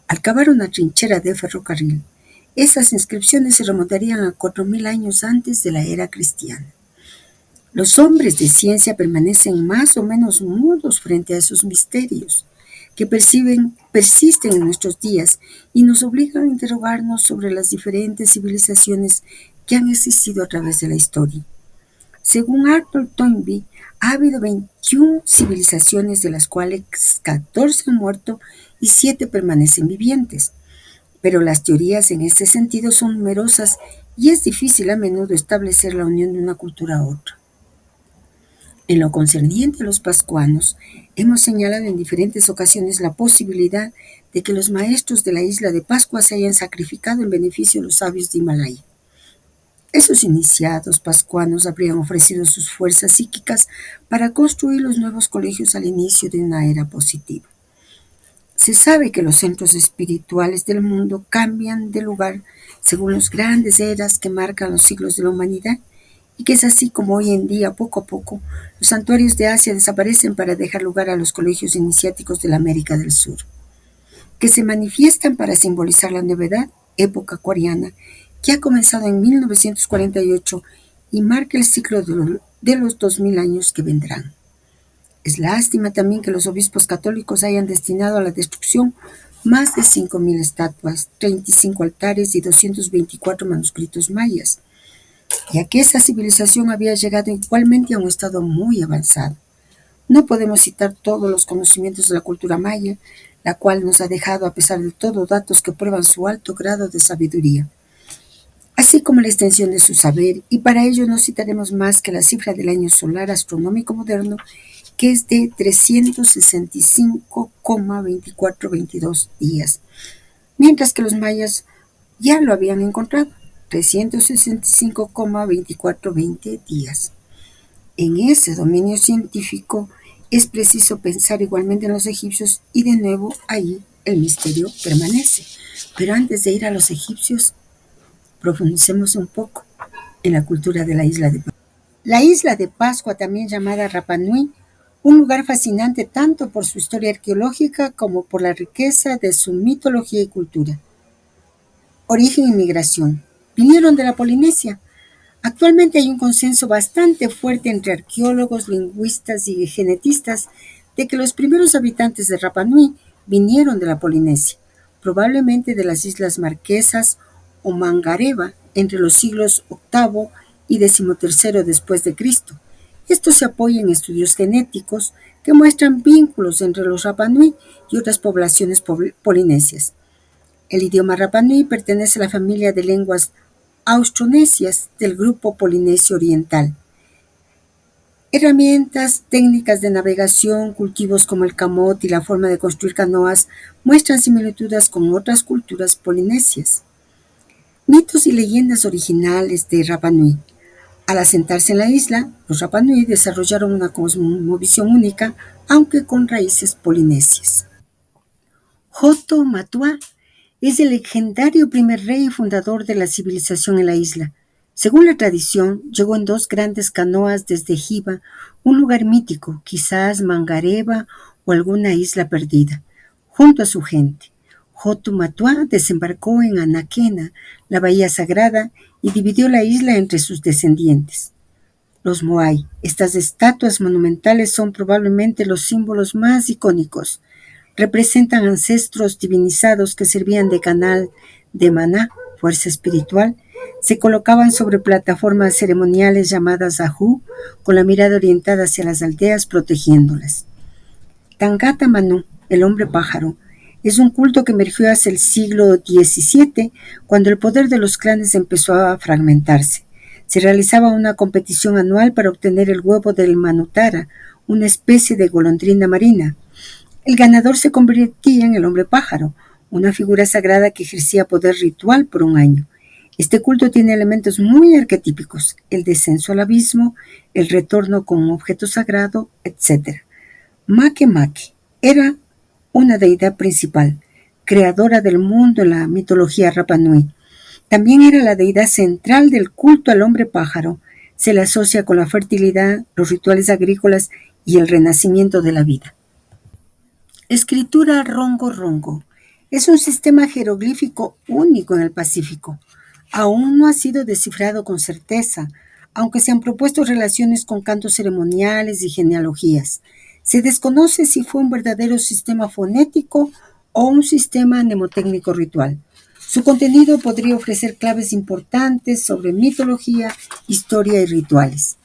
Al cavar una trinchera de ferrocarril, esas inscripciones se remontarían a 4000 años antes de la era cristiana. Los hombres de ciencia permanecen más o menos mudos frente a esos misterios que persisten en nuestros días y nos obligan a interrogarnos sobre las diferentes civilizaciones que han existido a través de la historia. Según Arthur Toynbee, ha habido 21 civilizaciones, de las cuales 14 han muerto y 7 permanecen vivientes. Pero las teorías en este sentido son numerosas y es difícil a menudo establecer la unión de una cultura a otra. En lo concerniente a los pascuanos, hemos señalado en diferentes ocasiones la posibilidad de que los maestros de la isla de Pascua se hayan sacrificado en beneficio de los sabios de Himalaya. Esos iniciados pascuanos habrían ofrecido sus fuerzas psíquicas para construir los nuevos colegios al inicio de una era positiva. Se sabe que los centros espirituales del mundo cambian de lugar según las grandes eras que marcan los siglos de la humanidad y que es así como hoy en día, poco a poco, los santuarios de Asia desaparecen para dejar lugar a los colegios iniciáticos de la América del Sur, que se manifiestan para simbolizar la novedad, época acuariana, que ha comenzado en 1948 y marca el ciclo de los 2000 años que vendrán. Es lástima también que los obispos católicos hayan destinado a la destrucción más de 5.000 estatuas, 35 altares y 224 manuscritos mayas, ya que esa civilización había llegado igualmente a un estado muy avanzado. No podemos citar todos los conocimientos de la cultura maya, la cual nos ha dejado, a pesar de todo, datos que prueban su alto grado de sabiduría, así como la extensión de su saber, y para ello no citaremos más que la cifra del año solar astronómico moderno, que es de 365,2422 días, mientras que los mayas ya lo habían encontrado, 365,2420 días. En ese dominio científico es preciso pensar igualmente en los egipcios y de nuevo ahí el misterio permanece. Pero antes de ir a los egipcios, profundicemos un poco en la cultura de la isla de Pascua. La isla de Pascua, también llamada Rapa Nui, un lugar fascinante tanto por su historia arqueológica como por la riqueza de su mitología y cultura. Origen y migración. Vinieron de la Polinesia. Actualmente hay un consenso bastante fuerte entre arqueólogos, lingüistas y genetistas de que los primeros habitantes de Rapa Nui vinieron de la Polinesia, probablemente de las Islas Marquesas o Mangareva entre los siglos VIII y XIII después de Cristo. Esto se apoya en estudios genéticos que muestran vínculos entre los Rapa Nui y otras poblaciones polinesias. El idioma Rapa Nui pertenece a la familia de lenguas austronesias del grupo polinesio oriental. Herramientas, técnicas de navegación, cultivos como el camote y la forma de construir canoas muestran similitudes con otras culturas polinesias. Mitos y leyendas originales de Rapa Nui. Al asentarse en la isla, los Rapa Nui desarrollaron una cosmovisión única, aunque con raíces polinesias. Hoto Matua es el legendario primer rey y fundador de la civilización en la isla. Según la tradición, llegó en dos grandes canoas desde Jiva, un lugar mítico, quizás Mangareva o alguna isla perdida, junto a su gente. Hotu Matua desembarcó en Anaquena, la bahía sagrada, y dividió la isla entre sus descendientes. Los Moai. Estas estatuas monumentales son probablemente los símbolos más icónicos. Representan ancestros divinizados que servían de canal de maná, fuerza espiritual. Se colocaban sobre plataformas ceremoniales llamadas ajú, con la mirada orientada hacia las aldeas, protegiéndolas. Tangata Manu, el hombre pájaro, es un culto que emergió hacia el siglo XVII, cuando el poder de los clanes empezó a fragmentarse. Se realizaba una competición anual para obtener el huevo del manutara, una especie de golondrina marina. El ganador se convertía en el hombre pájaro, una figura sagrada que ejercía poder ritual por un año. Este culto tiene elementos muy arquetípicos: el descenso al abismo, el retorno con un objeto sagrado, etc. Makemake era una deidad principal, creadora del mundo en la mitología Rapa Nui. También era la deidad central del culto al hombre pájaro. Se le asocia con la fertilidad, los rituales agrícolas y el renacimiento de la vida. Escritura Rongo Rongo es un sistema jeroglífico único en el Pacífico. Aún no ha sido descifrado con certeza, aunque se han propuesto relaciones con cantos ceremoniales y genealogías. Se desconoce si fue un verdadero sistema fonético o un sistema mnemotécnico ritual. Su contenido podría ofrecer claves importantes sobre mitología, historia y rituales.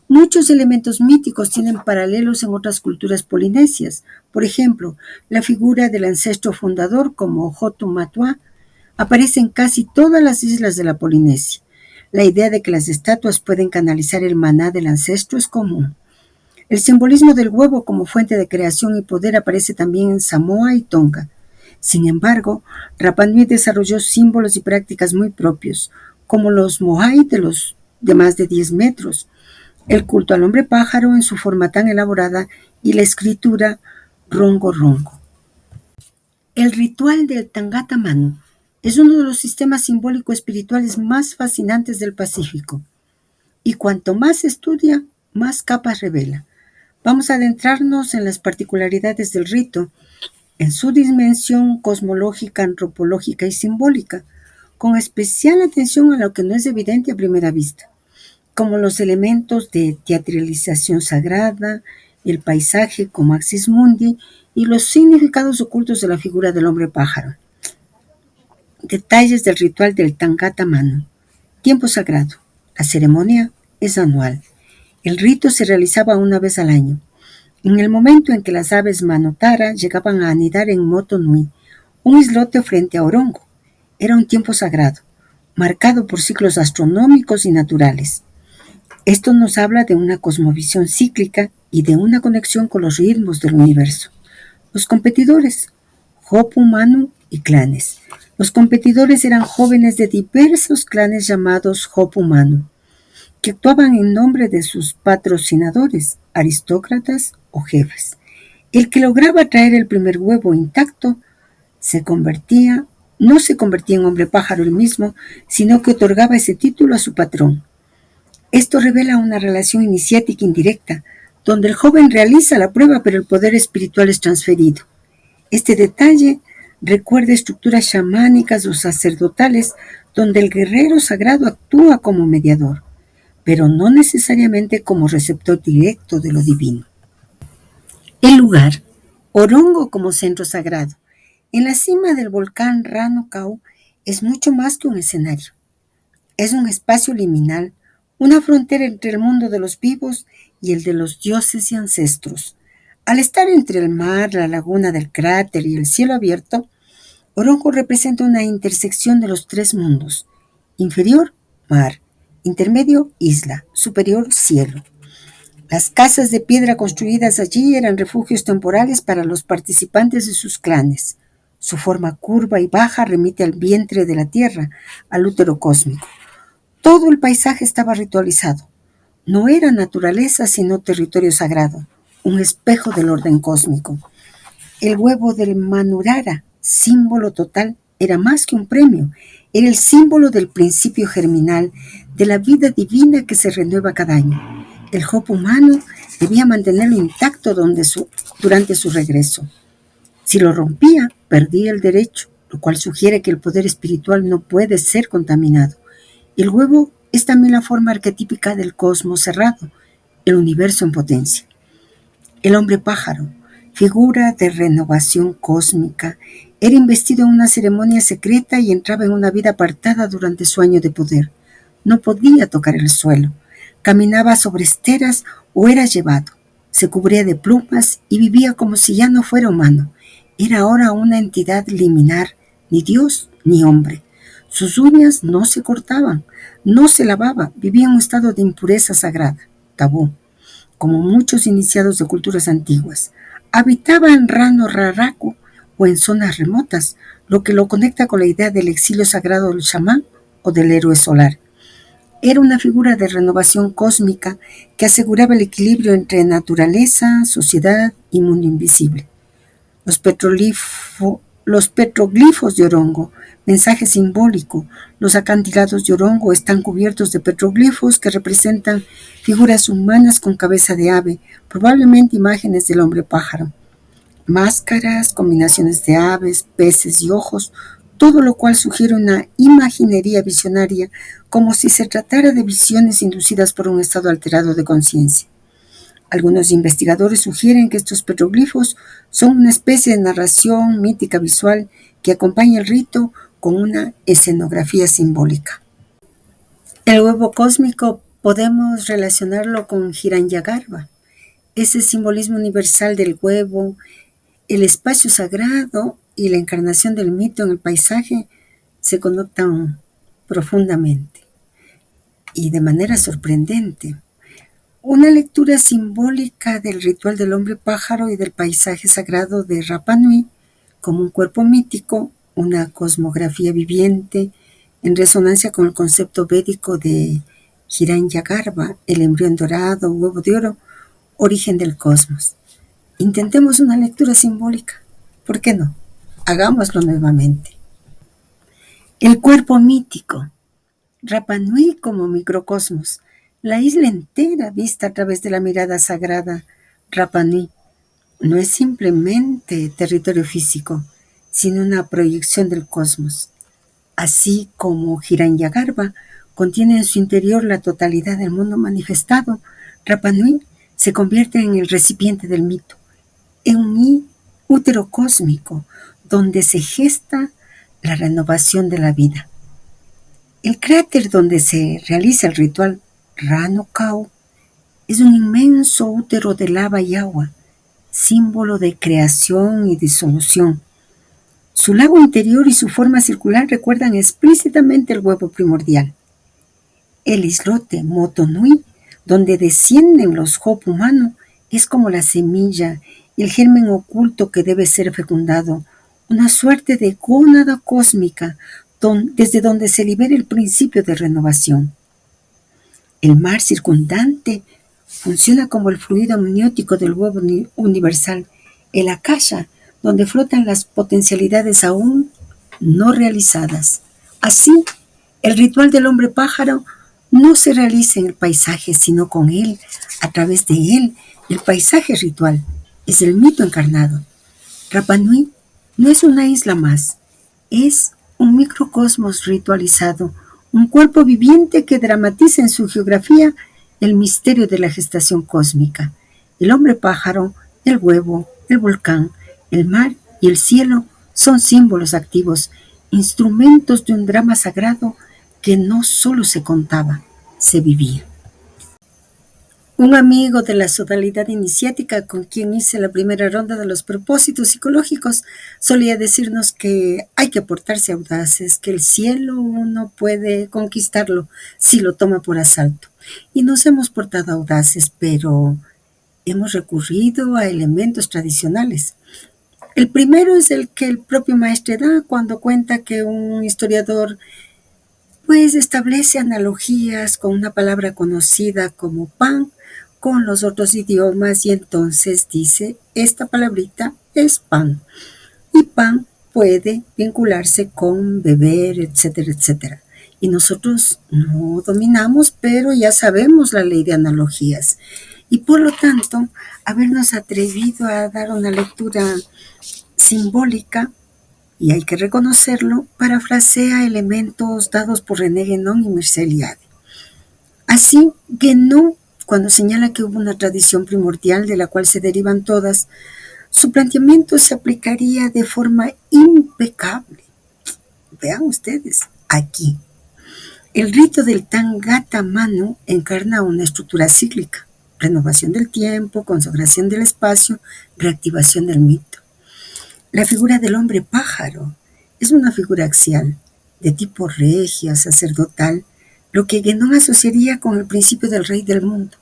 Muchos elementos míticos tienen paralelos en otras culturas polinesias. Por ejemplo, la figura del ancestro fundador, como Hotu Matua, aparece en casi todas las islas de la Polinesia. La idea de que las estatuas pueden canalizar el maná del ancestro es común. El simbolismo del huevo como fuente de creación y poder aparece también en Samoa y Tonga. Sin embargo, Rapa Nui desarrolló símbolos y prácticas muy propios, como los moai de más de 10 metros, el culto al hombre pájaro en su forma tan elaborada y la escritura Rongo Rongo. El ritual del Tangata Manu es uno de los sistemas simbólico-espirituales más fascinantes del Pacífico. y cuanto más se estudia, más capas revela. Vamos a adentrarnos en las particularidades del rito, en su dimensión cosmológica, antropológica y simbólica, con especial atención a lo que no es evidente a primera vista, como los elementos de teatralización sagrada, el paisaje como axis mundi y los significados ocultos de la figura del hombre pájaro. Detalles del ritual del Tangata Manu. Tiempo sagrado. La ceremonia es anual. El rito se realizaba una vez al año. En el momento en que las aves manotara llegaban a anidar en Moto Nui, un islote frente a Orongo. Era un tiempo sagrado, marcado por ciclos astronómicos y naturales. Esto nos habla de una cosmovisión cíclica y de una conexión con los ritmos del universo. Los competidores, Hopu Manu y clanes. Los competidores eran jóvenes de diversos clanes llamados Hopu Manu, que actuaban en nombre de sus patrocinadores, aristócratas o jefes. El que lograba traer el primer huevo intacto no se convertía en hombre pájaro el mismo, sino que otorgaba ese título a su patrón. Esto revela una relación iniciática indirecta, donde el joven realiza la prueba pero el poder espiritual es transferido. Este detalle recuerda estructuras chamánicas o sacerdotales donde el guerrero sagrado actúa como mediador, pero no necesariamente como receptor directo de lo divino. El lugar, Orongo como centro sagrado. En la cima del volcán Rano Kau es mucho más que un escenario. Es un espacio liminal, una frontera entre el mundo de los vivos y el de los dioses y ancestros. Al estar entre el mar, la laguna del cráter y el cielo abierto, Orongo representa una intersección de los tres mundos: inferior, mar; intermedio, isla; superior, cielo. Las casas de piedra construidas allí eran refugios temporales para los participantes de sus clanes. Su forma curva y baja remite al vientre de la tierra, al útero cósmico. Todo el paisaje estaba ritualizado. No era naturaleza, sino territorio sagrado, un espejo del orden cósmico. El huevo del Manurara, símbolo total, era más que un premio. Era el símbolo del principio germinal, de la vida divina que se renueva cada año. El Hopu humano debía mantenerlo intacto durante su regreso. Si lo rompía, perdía el derecho, lo cual sugiere que el poder espiritual no puede ser contaminado. El huevo es también la forma arquetípica del cosmos cerrado, el universo en potencia. El hombre pájaro, figura de renovación cósmica, era investido en una ceremonia secreta y entraba en una vida apartada durante su año de poder. No podía tocar el suelo, caminaba sobre esteras o era llevado. Se cubría de plumas y vivía como si ya no fuera humano. Era ahora una entidad liminar, ni Dios ni hombre. Sus uñas no se cortaban, no se lavaba, vivía en un estado de impureza sagrada, tabú, como muchos iniciados de culturas antiguas. Habitaba en Rano Raraku o en zonas remotas, lo que lo conecta con la idea del exilio sagrado del chamán o del héroe solar. Era una figura de renovación cósmica que aseguraba el equilibrio entre naturaleza, sociedad y mundo invisible. Los petroglifos de Orongo, mensaje simbólico. Los acantilados de Orongo están cubiertos de petroglifos que representan figuras humanas con cabeza de ave, probablemente imágenes del hombre pájaro. Máscaras, combinaciones de aves, peces y ojos, todo lo cual sugiere una imaginería visionaria, como si se tratara de visiones inducidas por un estado alterado de conciencia. Algunos investigadores sugieren que estos petroglifos son una especie de narración mítica visual que acompaña el rito con una escenografía simbólica. El huevo cósmico podemos relacionarlo con Hiranyagarbha, ese simbolismo universal del huevo, el espacio sagrado y la encarnación del mito en el paisaje se conectan profundamente y de manera sorprendente. Una lectura simbólica del ritual del hombre pájaro y del paisaje sagrado de Rapa Nui como un cuerpo mítico, una cosmografía viviente, en resonancia con el concepto védico de Hiranyagarbha, el embrión dorado, huevo de oro, origen del cosmos. Intentemos una lectura simbólica. ¿Por qué no? Hagámoslo nuevamente. El cuerpo mítico. Rapa Nui como microcosmos. La isla entera, vista a través de la mirada sagrada Rapa Nui, no es simplemente territorio físico, sino una proyección del cosmos. Así como Hiranyagarba contiene en su interior la totalidad del mundo manifestado, Rapa Nui se convierte en el recipiente del mito, en un útero cósmico donde se gesta la renovación de la vida. El cráter donde se realiza el ritual Rano Kau es un inmenso útero de lava y agua, símbolo de creación y disolución. Su lago interior y su forma circular recuerdan explícitamente el huevo primordial. El islote Motonui, donde descienden los Hopu humano, es como la semilla, el germen oculto que debe ser fecundado, una suerte de gónada cósmica desde donde se libera el principio de renovación. El mar circundante funciona como el fluido amniótico del huevo universal, el akasha, donde flotan las potencialidades aún no realizadas. Así, el ritual del hombre pájaro no se realiza en el paisaje, sino con él, a través de él. El paisaje ritual es el mito encarnado. Rapa Nui no es una isla más, es un microcosmos ritualizado, un cuerpo viviente que dramatiza en su geografía el misterio de la gestación cósmica. El hombre pájaro, el huevo, el volcán, el mar y el cielo son símbolos activos, instrumentos de un drama sagrado que no solo se contaba, se vivía. Un amigo de la sodalidad iniciática con quien hice la primera ronda de los propósitos psicológicos solía decirnos que hay que portarse audaces, que el cielo uno puede conquistarlo si lo toma por asalto. Y nos hemos portado audaces, pero hemos recurrido a elementos tradicionales. El primero es el que el propio maestre da cuando cuenta que un historiador pues establece analogías con una palabra conocida como pan con los otros idiomas y entonces dice, esta palabrita es pan. Y pan puede vincularse con beber, etcétera, etcétera. Y nosotros no dominamos, pero ya sabemos la ley de analogías. Y por lo tanto, habernos atrevido a dar una lectura simbólica, y hay que reconocerlo, parafrasea elementos dados por René Guénon y Mircea Eliade. Así, Guénon, cuando señala que hubo una tradición primordial de la cual se derivan todas, su planteamiento se aplicaría de forma impecable. Vean ustedes, aquí. El rito del Tangata Manu encarna una estructura cíclica, renovación del tiempo, consagración del espacio, reactivación del mito. La figura del hombre pájaro es una figura axial, de tipo regia, sacerdotal, lo que Guénon asociaría con el principio del rey del mundo,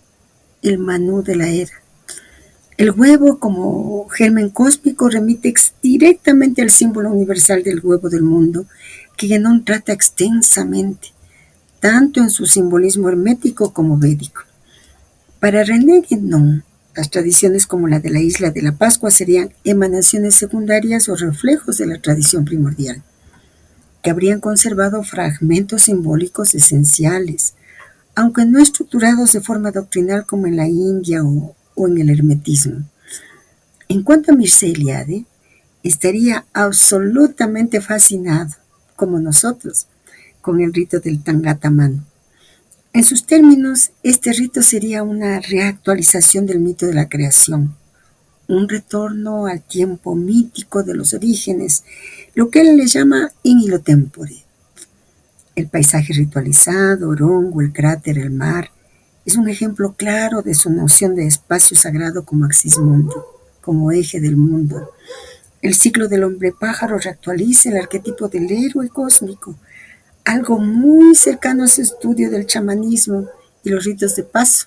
el Manú de la era. El huevo como germen cósmico remite directamente al símbolo universal del huevo del mundo, que Guénon trata extensamente, tanto en su simbolismo hermético como védico. Para René Guénon, las tradiciones como la de la isla de la Pascua serían emanaciones secundarias o reflejos de la tradición primordial, que habrían conservado fragmentos simbólicos esenciales, aunque no estructurados de forma doctrinal como en la India o en el hermetismo. En cuanto a Mircea Eliade, estaría absolutamente fascinado, como nosotros, con el rito del Tangata Manu. En sus términos, este rito sería una reactualización del mito de la creación, un retorno al tiempo mítico de los orígenes, lo que él le llama in illo tempore. El paisaje ritualizado, Orongo, el cráter, el mar, es un ejemplo claro de su noción de espacio sagrado como axis mundi, como eje del mundo. El ciclo del hombre pájaro reactualiza el arquetipo del héroe cósmico, algo muy cercano a su estudio del chamanismo y los ritos de paso.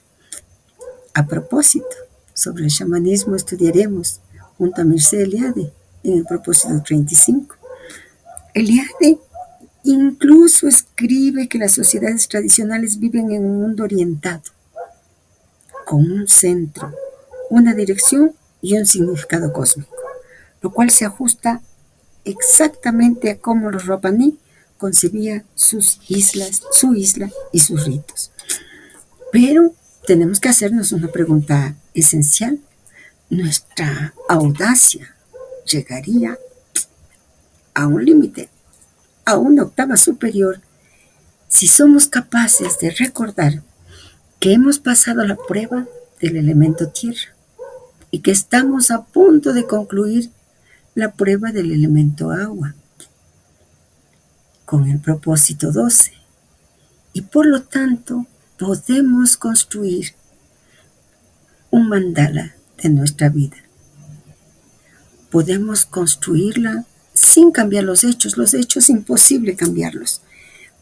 A propósito, sobre el chamanismo estudiaremos junto a Mircea Eliade en el propósito 35. Eliade incluso escribe que las sociedades tradicionales viven en un mundo orientado, con un centro, una dirección y un significado cósmico, lo cual se ajusta exactamente a cómo los Rapa Nui concebían sus islas, su isla y sus ritos. Pero tenemos que hacernos una pregunta esencial. ¿Nuestra audacia llegaría a un límite, a una octava superior, si somos capaces de recordar que hemos pasado la prueba del elemento tierra y que estamos a punto de concluir la prueba del elemento agua con el propósito 12? Y por lo tanto podemos construir un mandala de nuestra vida. Podemos construirla sin cambiar los hechos es imposible cambiarlos,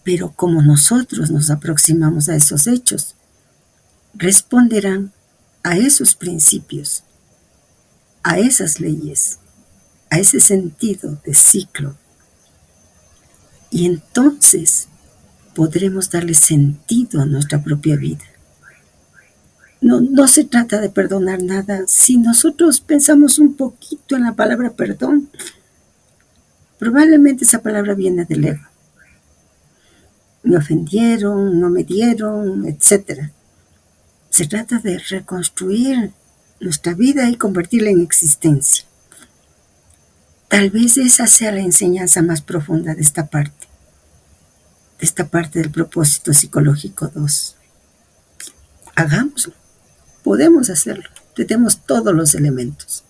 pero como nosotros nos aproximamos a esos hechos, responderán a esos principios, a esas leyes, a ese sentido de ciclo. Y entonces podremos darle sentido a nuestra propia vida. No se trata de perdonar nada. Si nosotros pensamos un poquito en la palabra perdón, probablemente esa palabra viene del ego. Me ofendieron, no me dieron, etc. Se trata de reconstruir nuestra vida y convertirla en existencia. Tal vez esa sea la enseñanza más profunda de esta parte del propósito psicológico 2. Hagámoslo, podemos hacerlo, tenemos todos los elementos.